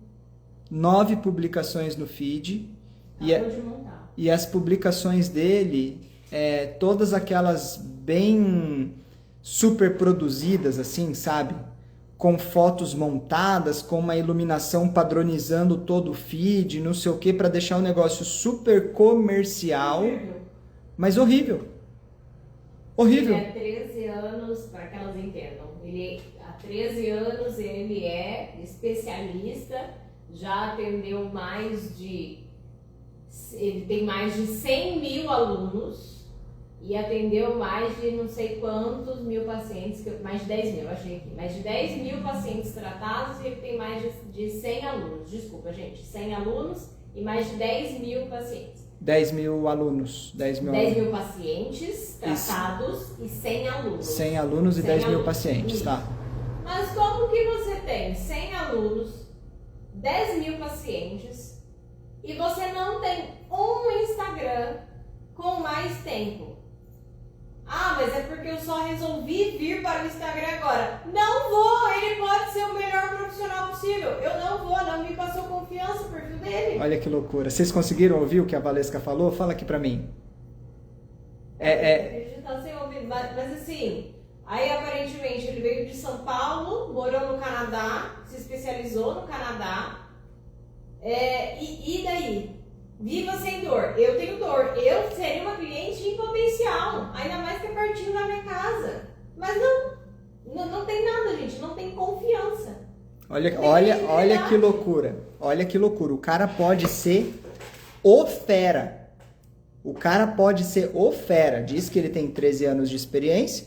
9 publicações no feed, e as publicações dele, todas aquelas bem super produzidas, assim, sabe? Com fotos montadas, com uma iluminação padronizando todo o feed, não sei o que, para deixar o negócio super comercial, mas horrível. Horrível. Ele é 13 anos, para que elas entendam, há 13 anos ele é especialista, já atendeu ele tem mais de 100 mil alunos, e atendeu mais de não sei quantos mil pacientes, mais de 10 mil, achei aqui, mais de 10 mil pacientes tratados e ele tem mais de 100 alunos, desculpa gente, 100 alunos e mais de 10 mil pacientes. 10 mil alunos, 10 mil pacientes tratados e 100 alunos. 100 alunos e 10 mil pacientes, tá. Mas como que você tem 100 alunos, 10 mil pacientes e você não tem um Instagram com mais tempo? Ah, mas é porque eu só resolvi vir para o Instagram agora. Não vou, ele pode ser o melhor profissional possível. Eu não vou, não me passou confiança o perfil dele. Olha que loucura. Vocês conseguiram ouvir o que a Valesca falou? Fala aqui pra mim. Ele tá sem ouvir, mas assim, aí aparentemente ele veio de São Paulo, morou no Canadá, se especializou no Canadá. E daí? Viva sem dor. Eu tenho dor. Eu seria uma cliente em potencial. Ainda mais que é pertinho da minha casa. Mas não tem nada, gente. Não tem confiança. Olha que loucura. Olha que loucura. O cara pode ser o fera. O cara pode ser o fera. Diz que ele tem 13 anos de experiência,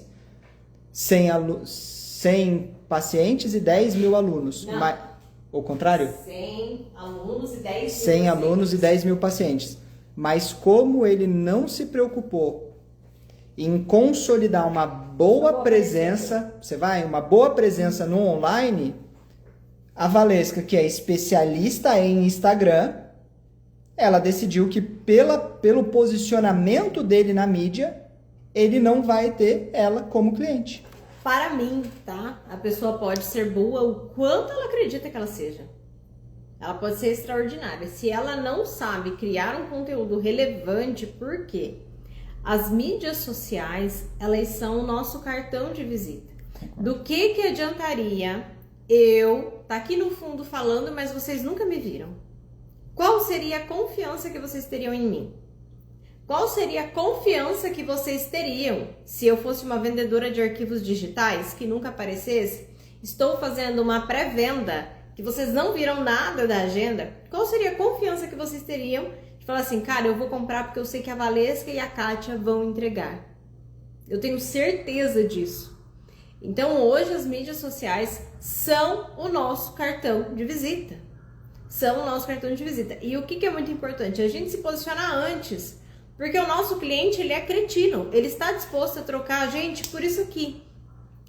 100 pacientes e 10 mil alunos. Não. Mas, o contrário? 100 alunos e 10 mil 100 alunos e 10 mil pacientes. Mas como ele não se preocupou em consolidar uma boa presença, uma boa presença no online, a Valesca, que é especialista em Instagram, ela decidiu que pelo posicionamento dele na mídia, ele não vai ter ela como cliente. Para mim, tá? A pessoa pode ser boa o quanto ela acredita que ela seja. Ela pode ser extraordinária. Se ela não sabe criar um conteúdo relevante, por quê? As mídias sociais, elas são o nosso cartão de visita. Do que adiantaria eu tá aqui no fundo falando, mas vocês nunca me viram? Qual seria a confiança que vocês teriam em mim? Qual seria a confiança que vocês teriam se eu fosse uma vendedora de arquivos digitais que nunca aparecesse estou fazendo uma pré-venda, que vocês não viram nada da agenda, qual seria a confiança que vocês teriam de falar assim, cara, eu vou comprar porque eu sei que a Valesca e a Kátia vão entregar. Eu tenho certeza disso. Então hoje as mídias sociais são o nosso cartão de visita. São o nosso cartão de visita. E o que é muito importante? A gente se posicionar antes. Porque o nosso cliente, ele é cretino. Ele está disposto a trocar a gente por isso aqui.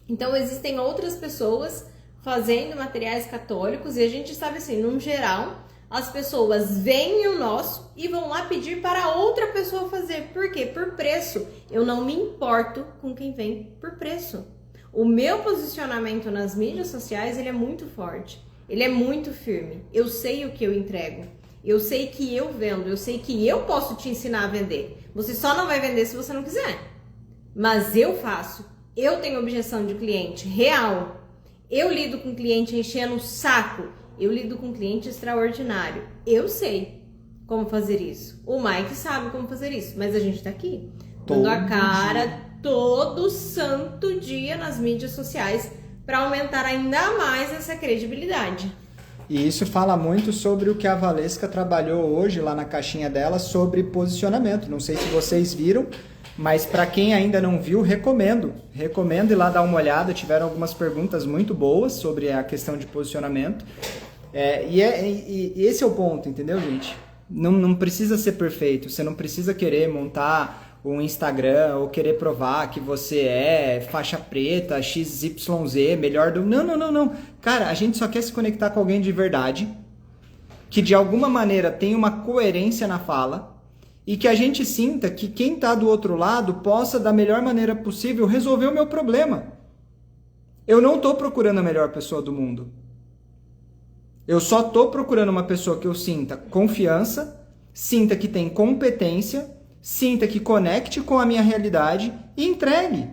Então existem outras pessoas fazendo materiais católicos. E a gente sabe assim, num geral, as pessoas veem o nosso e vão lá pedir para outra pessoa fazer. Por quê? Por preço. Eu não me importo com quem vem por preço. O meu posicionamento nas mídias sociais, ele é muito forte. Ele é muito firme. Eu sei o que eu entrego. Eu sei que eu vendo. Eu sei que eu posso te ensinar a vender. Você só não vai vender se você não quiser. Mas eu faço. Eu tenho objeção de cliente real. Eu lido com cliente enchendo o saco. Eu lido com cliente extraordinário. Eu sei como fazer isso. O Mike sabe como fazer isso. Mas a gente tá aqui. Dando a cara todo santo dia nas mídias sociais para aumentar ainda mais essa credibilidade. E isso fala muito sobre o que a Valesca trabalhou hoje lá na caixinha dela sobre posicionamento. Não sei se vocês viram, mas para quem ainda não viu, recomendo ir lá dar uma olhada. Tiveram algumas perguntas muito boas sobre a questão de posicionamento. E esse é o ponto, entendeu, gente? Não precisa ser perfeito, você não precisa querer montar um Instagram ou querer provar que você é faixa preta, XYZ, melhor do... Não. Cara, a gente só quer se conectar com alguém de verdade, que de alguma maneira tem uma coerência na fala e que a gente sinta que quem está do outro lado possa, da melhor maneira possível, resolver o meu problema. Eu não estou procurando a melhor pessoa do mundo. Eu só estou procurando uma pessoa que eu sinta confiança, sinta que tem competência, sinta que conecte com a minha realidade e entregue.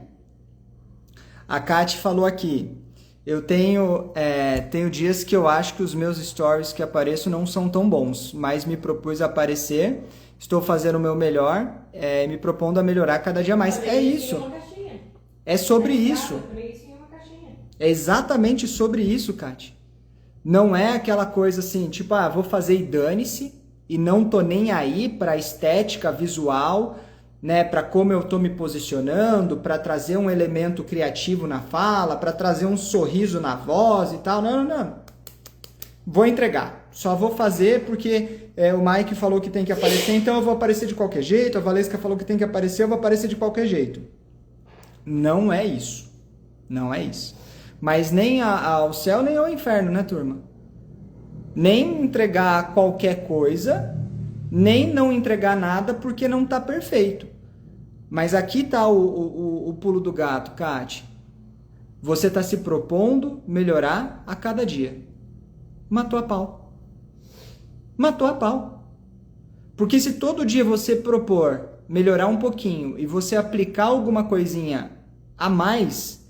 A Kátia falou aqui, eu tenho dias que eu acho que os meus stories que apareço não são tão bons, mas me propus a aparecer, estou fazendo o meu melhor, me propondo a melhorar cada dia mais. É isso. É sobre isso. É exatamente sobre isso, Kátia. Não é aquela coisa assim, tipo, vou fazer e dane-se, e não tô nem aí para estética visual, né, para como eu tô me posicionando, para trazer um elemento criativo na fala, para trazer um sorriso na voz e tal. Não. Vou entregar. Só vou fazer porque o Mike falou que tem que aparecer, então eu vou aparecer de qualquer jeito. A Valesca falou que tem que aparecer, eu vou aparecer de qualquer jeito. Não é isso. Não é isso. Mas nem ao céu, nem ao inferno, né, turma? Nem entregar qualquer coisa, nem não entregar nada porque não está perfeito. Mas aqui está o pulo do gato, Kátia. Você está se propondo melhorar a cada dia. Matou a pau. Matou a pau. Porque se todo dia você propor melhorar um pouquinho e você aplicar alguma coisinha a mais,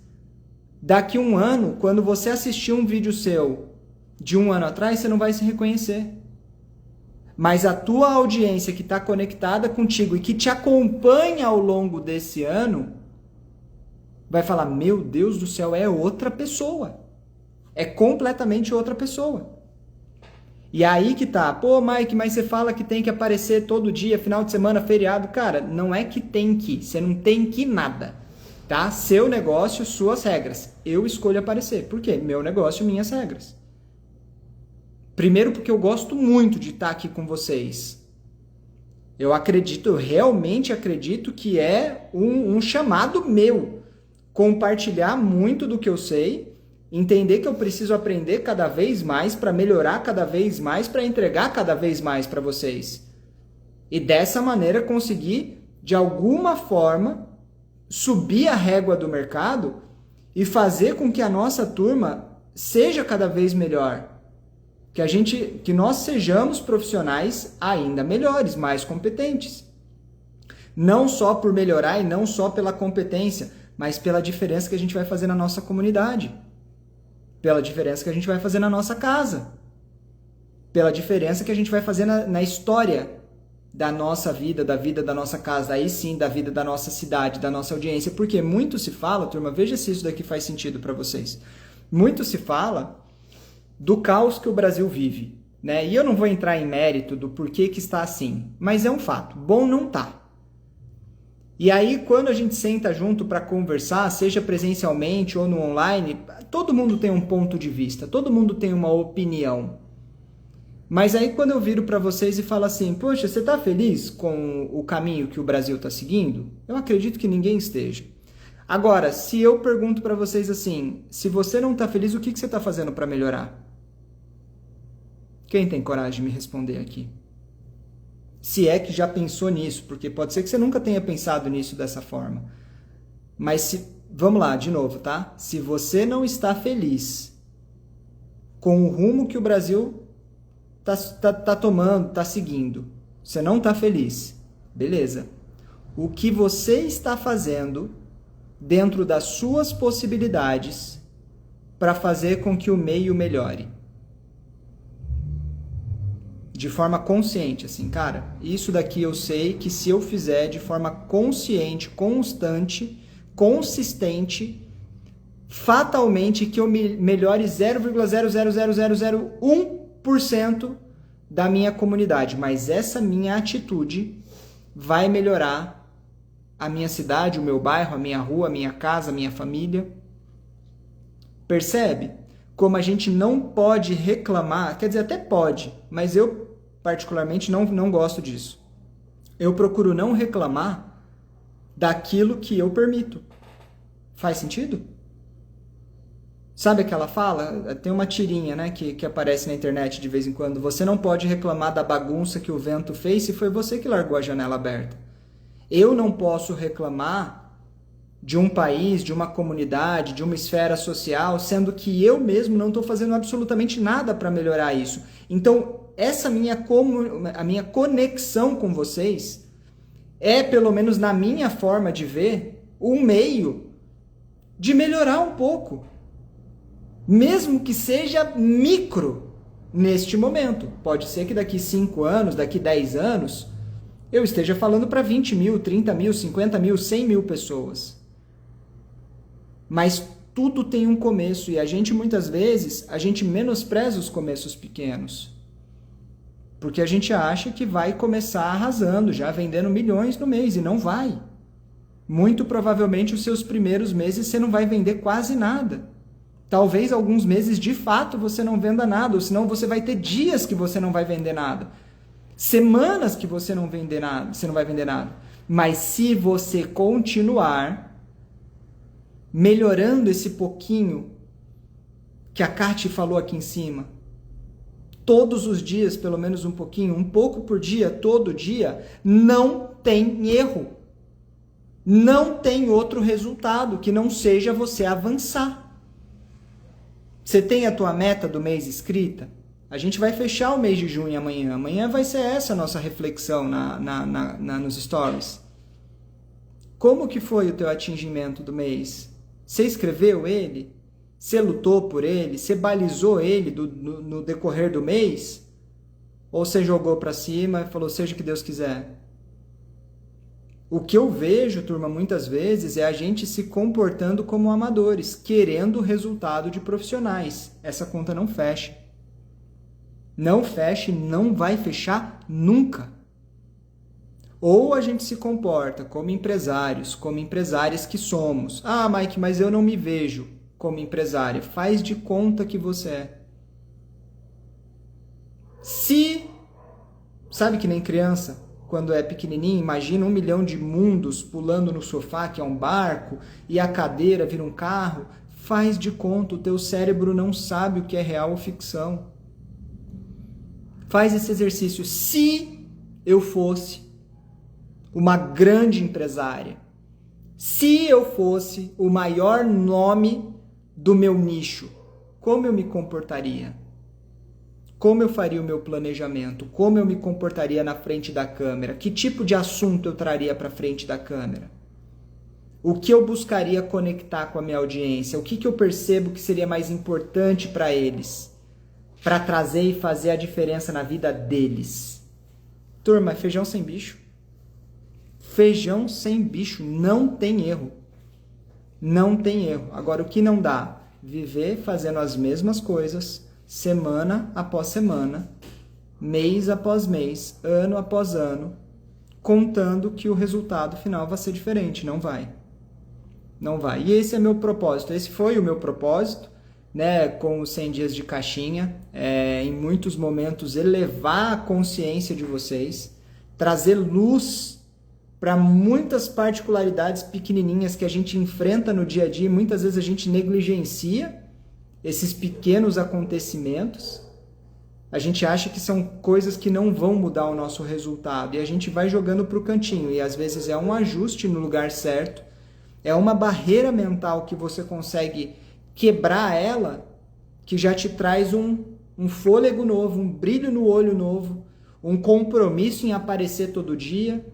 daqui um ano, quando você assistir um vídeo seu de um ano atrás, você não vai se reconhecer. Mas a tua audiência que está conectada contigo e que te acompanha ao longo desse ano, vai falar, meu Deus do céu, é outra pessoa. É completamente outra pessoa. E aí que tá, pô, Mike, mas você fala que tem que aparecer todo dia, final de semana, feriado. Cara, não é que tem que, você não tem que nada. Tá? Seu negócio, suas regras. Eu escolho aparecer. Por quê? Meu negócio, minhas regras. Primeiro porque eu gosto muito de estar aqui com vocês. Eu realmente acredito que é um chamado meu. Compartilhar muito do que eu sei, entender que eu preciso aprender cada vez mais para melhorar cada vez mais, para entregar cada vez mais para vocês. E dessa maneira conseguir, de alguma forma, subir a régua do mercado e fazer com que a nossa turma seja cada vez melhor. Que nós sejamos profissionais ainda melhores, mais competentes. Não só por melhorar e não só pela competência, mas pela diferença que a gente vai fazer na nossa comunidade. Pela diferença que a gente vai fazer na nossa casa. Pela diferença que a gente vai fazer na história da nossa vida, da vida da nossa casa, aí sim, da vida da nossa cidade, da nossa audiência. Porque muito se fala, turma, veja se isso daqui faz sentido para vocês. Muito se fala do caos que o Brasil vive, né? E eu não vou entrar em mérito do porquê que está assim, mas é um fato, bom não tá. E aí, quando a gente senta junto para conversar, seja presencialmente ou no online, todo mundo tem um ponto de vista, todo mundo tem uma opinião. Mas aí quando eu viro para vocês e falo assim, poxa, você está feliz com o caminho que o Brasil está seguindo? Eu acredito que ninguém esteja. Agora, se eu pergunto para vocês assim, se você não está feliz, o que você está fazendo para melhorar? Quem tem coragem de me responder aqui? Se é que já pensou nisso, porque pode ser que você nunca tenha pensado nisso dessa forma. Mas vamos lá, de novo, tá? Se você não está feliz com o rumo que o Brasil tá tomando, tá seguindo, você não está feliz, beleza. O que você está fazendo dentro das suas possibilidades para fazer com que o meio melhore? De forma consciente, assim, cara, isso daqui eu sei que se eu fizer de forma consciente, constante, consistente, fatalmente que eu melhore 0,00001% da minha comunidade, mas essa minha atitude vai melhorar a minha cidade, o meu bairro, a minha rua, a minha casa, a minha família. Percebe? Como a gente não pode reclamar, quer dizer, até pode, mas eu particularmente não gosto disso. Eu procuro não reclamar daquilo que eu permito. Faz sentido? Sabe aquela fala? Tem uma tirinha, né, que aparece na internet de vez em quando. Você não pode reclamar da bagunça que o vento fez se foi você que largou a janela aberta. Eu não posso reclamar de um país, de uma comunidade, de uma esfera social, sendo que eu mesmo não estou fazendo absolutamente nada para melhorar isso. Então, essa a minha conexão com vocês é, pelo menos na minha forma de ver, um meio de melhorar um pouco. Mesmo que seja micro neste momento. Pode ser que daqui 5 anos, daqui 10 anos, eu esteja falando para 20 mil, 30 mil, 50 mil, 100 mil pessoas. Mas tudo tem um começo e a gente muitas vezes, a gente menospreza os começos pequenos. Porque a gente acha que vai começar arrasando, já vendendo milhões no mês e não vai. Muito provavelmente os seus primeiros meses você não vai vender quase nada. Talvez alguns meses de fato você não venda nada, ou senão você vai ter dias que você não vai vender nada. Semanas que você não vai vender nada. Mas se você continuar melhorando esse pouquinho que a Kati falou aqui em cima, todos os dias, pelo menos um pouquinho, um pouco por dia, todo dia, não tem erro. Não tem outro resultado que não seja você avançar. Você tem a tua meta do mês escrita? A gente vai fechar o mês de junho amanhã. Amanhã vai ser essa a nossa reflexão nos stories. Como que foi o teu atingimento do mês? Você escreveu ele? Você lutou por ele? Você balizou ele no decorrer do mês? Ou você jogou para cima e falou, seja o que Deus quiser? O que eu vejo, turma, muitas vezes é a gente se comportando como amadores, querendo o resultado de profissionais. Essa conta não fecha. Não fecha e não vai fechar nunca. Ou a gente se comporta como empresários, como empresárias que somos. Ah, Mike, mas eu não me vejo como empresária. Faz de conta que você é. Sabe que nem criança? Quando é pequenininho, imagina 1 milhão de mundos pulando no sofá, que é um barco, e a cadeira vira um carro. Faz de conta, o teu cérebro não sabe o que é real ou ficção. Faz esse exercício. Se eu fosse uma grande empresária, se eu fosse o maior nome do meu nicho, como eu me comportaria? Como eu faria o meu planejamento? Como eu me comportaria na frente da câmera? Que tipo de assunto eu traria para frente da câmera? O que eu buscaria conectar com a minha audiência? O que eu percebo que seria mais importante para eles? Para trazer e fazer a diferença na vida deles? Turma, feijão sem bicho. Feijão sem bicho, não tem erro. Não tem erro. Agora, o que não dá viver fazendo as mesmas coisas, semana após semana, mês após mês, ano após ano, contando que o resultado final vai ser diferente. Não vai. Não vai. E esse é meu propósito. Esse foi o meu propósito, né, com os 100 dias de caixinha. Em muitos momentos, elevar a consciência de vocês, trazer luz para muitas particularidades pequenininhas que a gente enfrenta no dia a dia. Muitas vezes a gente negligencia esses pequenos acontecimentos. A gente acha que são coisas que não vão mudar o nosso resultado e a gente vai jogando para o cantinho. E às vezes é um ajuste no lugar certo, é uma barreira mental que você consegue quebrar ela, que já te traz um fôlego novo, um brilho no olho novo, um compromisso em aparecer todo dia,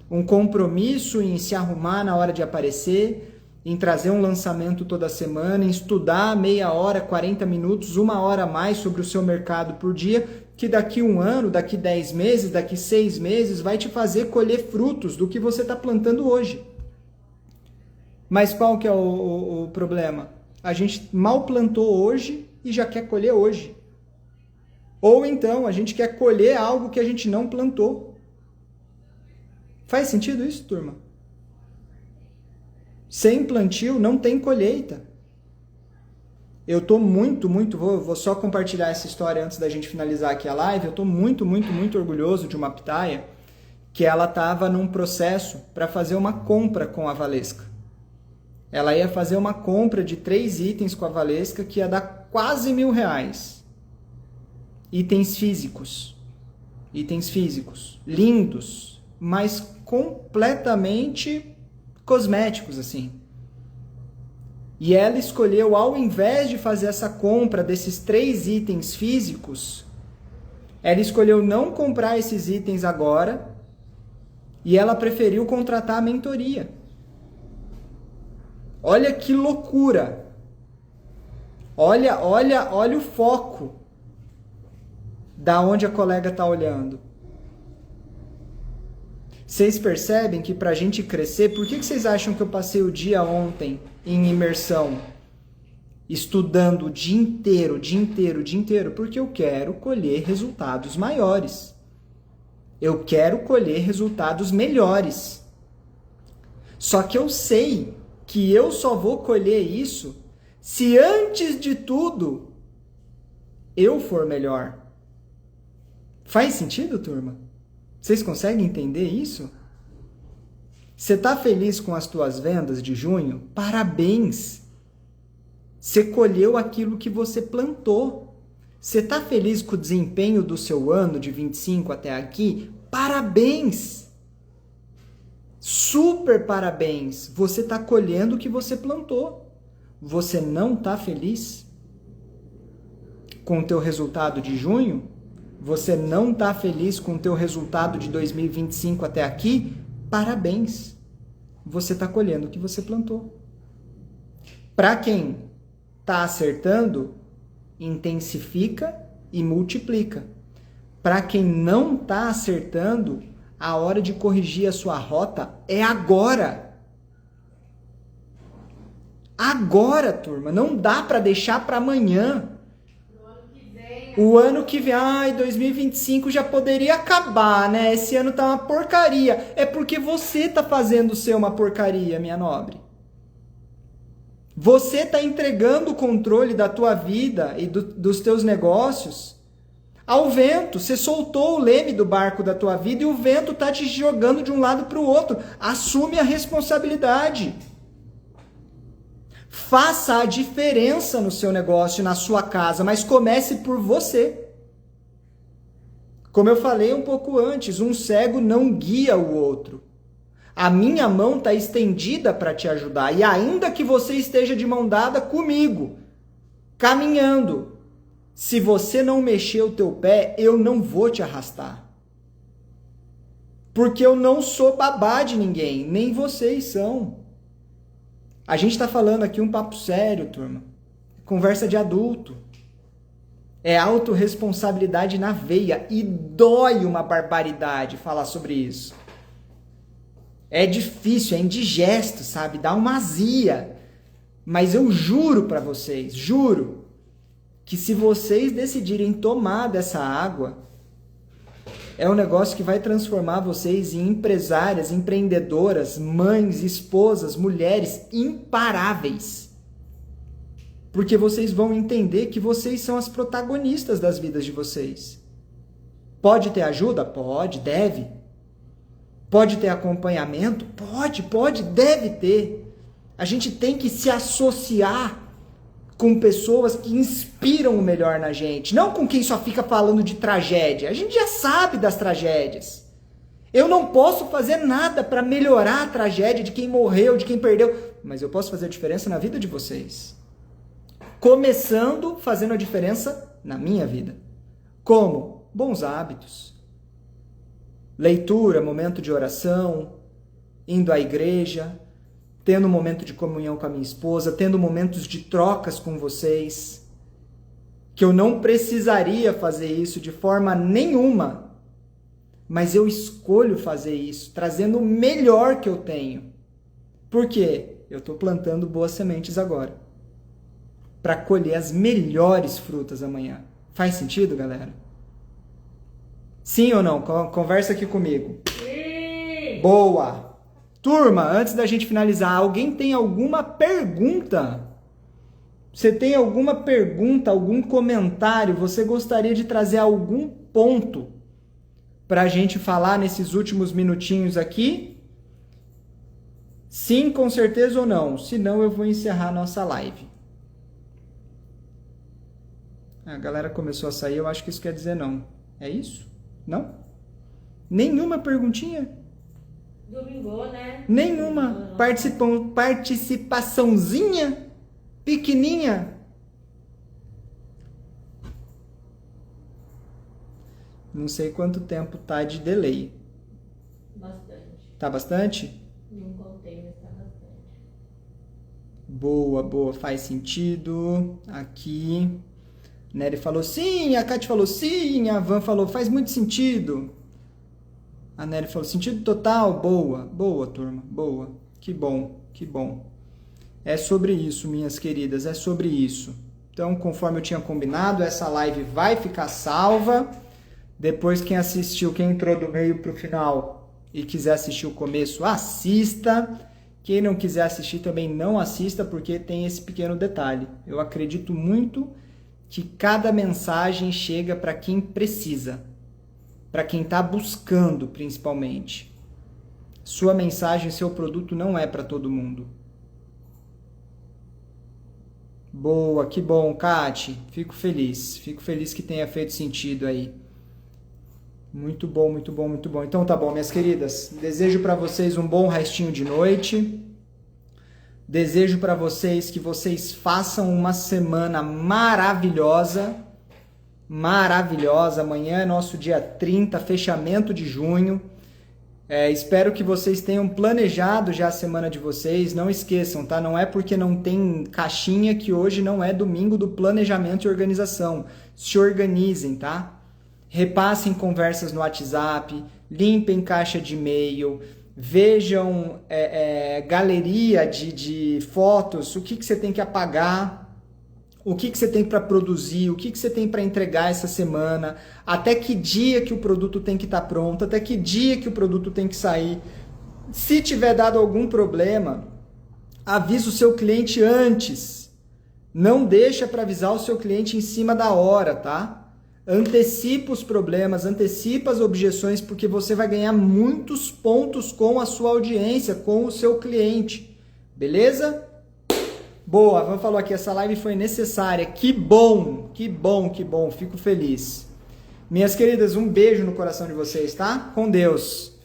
um compromisso em se arrumar na hora de aparecer, em trazer um lançamento toda semana, em estudar meia hora, 40 minutos, 1 hora a mais sobre o seu mercado por dia, que daqui 1 ano, daqui 10 meses, daqui 6 meses, vai te fazer colher frutos do que você está plantando hoje. Mas qual que é o problema? A gente mal plantou hoje e já quer colher hoje. Ou então, a gente quer colher algo que a gente não plantou. Faz sentido isso, turma? Sem plantio não tem colheita. Eu tô vou só compartilhar essa história antes da gente finalizar aqui a live. Eu tô muito orgulhoso de uma pitaia que ela estava num processo para fazer uma compra com a Valesca. Ela ia fazer uma compra de 3 itens com a Valesca que ia dar quase R$1.000. Itens físicos, lindos, mas completamente cosméticos, assim. E ela escolheu, ao invés de fazer essa compra desses 3 itens físicos, ela escolheu não comprar esses itens agora e ela preferiu contratar a mentoria. Olha que loucura! Olha o foco da onde a colega está olhando. Vocês percebem que para a gente crescer, por que vocês acham que eu passei o dia ontem em imersão, estudando o dia inteiro? Porque eu quero colher resultados maiores. Eu quero colher resultados melhores. Só que eu sei que eu só vou colher isso se antes de tudo eu for melhor. Faz sentido, turma? Vocês conseguem entender isso? Você está feliz com as tuas vendas de junho? Parabéns! Você colheu aquilo que você plantou. Você está feliz com o desempenho do seu ano de 25 até aqui? Parabéns! Super parabéns! Você está colhendo o que você plantou. Você não está feliz com o teu resultado de junho? Você não está feliz com o teu resultado de 2025 até aqui? Parabéns! Você está colhendo o que você plantou. Para quem está acertando, intensifica e multiplica. Para quem não está acertando, a hora de corrigir a sua rota é agora. Agora, turma. Não dá para deixar para amanhã. O ano que vem, 2025 já poderia acabar, né? Esse ano tá uma porcaria. É porque você tá fazendo ser uma porcaria, minha nobre. Você tá entregando o controle da tua vida e dos teus negócios ao vento. Você soltou o leme do barco da tua vida e o vento tá te jogando de um lado para o outro. Assume a responsabilidade. Faça a diferença no seu negócio, na sua casa, mas comece por você. Como eu falei um pouco antes, um cego não guia o outro. A minha mão está estendida para te ajudar. E ainda que você esteja de mão dada comigo, caminhando, se você não mexer o teu pé, eu não vou te arrastar. Porque eu não sou babá de ninguém, nem vocês são. A gente está falando aqui um papo sério, turma. Conversa de adulto. É autorresponsabilidade na veia. E dói uma barbaridade falar sobre isso. É difícil, é indigesto, sabe? Dá uma azia. Mas eu juro para vocês, juro, que se vocês decidirem tomar dessa água, é um negócio que vai transformar vocês em empresárias, empreendedoras, mães, esposas, mulheres imparáveis. Porque vocês vão entender que vocês são as protagonistas das vidas de vocês. Pode ter ajuda? Pode, deve. Pode ter acompanhamento? Pode, deve ter. A gente tem que se associar com pessoas que inspiram o melhor na gente, não com quem só fica falando de tragédia. A gente já sabe das tragédias. Eu não posso fazer nada para melhorar a tragédia de quem morreu, de quem perdeu, mas eu posso fazer a diferença na vida de vocês. Começando fazendo a diferença na minha vida. Como? Bons hábitos. Leitura, momento de oração, indo à igreja, tendo um momento de comunhão com a minha esposa, tendo momentos de trocas com vocês, que eu não precisaria fazer isso de forma nenhuma, mas eu escolho fazer isso, trazendo o melhor que eu tenho. Por quê? Eu estou plantando boas sementes agora, para colher as melhores frutas amanhã. Faz sentido, galera? Sim ou não? Conversa aqui comigo. Sim. Boa! Turma, antes da gente finalizar, alguém tem alguma pergunta? Você tem alguma pergunta, algum comentário? Você gostaria de trazer algum ponto para a gente falar nesses últimos minutinhos aqui? Sim, com certeza ou não? Se não, eu vou encerrar a nossa live. A galera começou a sair, eu acho que isso quer dizer não. É isso? Não? Nenhuma perguntinha? Domingo, né? Nenhuma participaçãozinha pequenininha. Não sei quanto tempo tá de delay. Bastante. Tá bastante? Não contei, mas tá bastante. Boa, faz sentido. Aqui. Nery falou sim, a Kate falou sim, a Van falou faz muito sentido. A Nery falou, sentido total, boa, turma, boa, que bom. É sobre isso, minhas queridas, é sobre isso. Então, conforme eu tinha combinado, essa live vai ficar salva. Depois, quem assistiu, quem entrou do meio para o final e quiser assistir o começo, assista. Quem não quiser assistir também não assista, porque tem esse pequeno detalhe. Eu acredito muito que cada mensagem chega para quem precisa. Para quem está buscando, principalmente. Sua mensagem, seu produto não é para todo mundo. Boa, que bom, Kati. Fico feliz que tenha feito sentido aí. Muito bom. Então tá bom, minhas queridas. Desejo para vocês um bom restinho de noite. Desejo para vocês que vocês façam uma semana maravilhosa. Amanhã é nosso dia 30, fechamento de junho. Espero que vocês tenham planejado já a semana de vocês. Não esqueçam, tá? Não é porque não tem caixinha que hoje não é domingo do planejamento e organização. Se organizem, tá? Repassem conversas no WhatsApp, limpem caixa de e-mail, vejam galeria de fotos, o que você tem que apagar. O que você tem para produzir, o que você tem para entregar essa semana, até que dia que o produto tem que estar pronto, até que dia que o produto tem que sair. Se tiver dado algum problema, avisa o seu cliente antes. Não deixa para avisar o seu cliente em cima da hora, tá? Antecipa os problemas, antecipa as objeções, porque você vai ganhar muitos pontos com a sua audiência, com o seu cliente. Beleza? Boa, a Van falou aqui, essa live foi necessária. Que bom. Fico feliz. Minhas queridas, um beijo no coração de vocês, tá? Com Deus.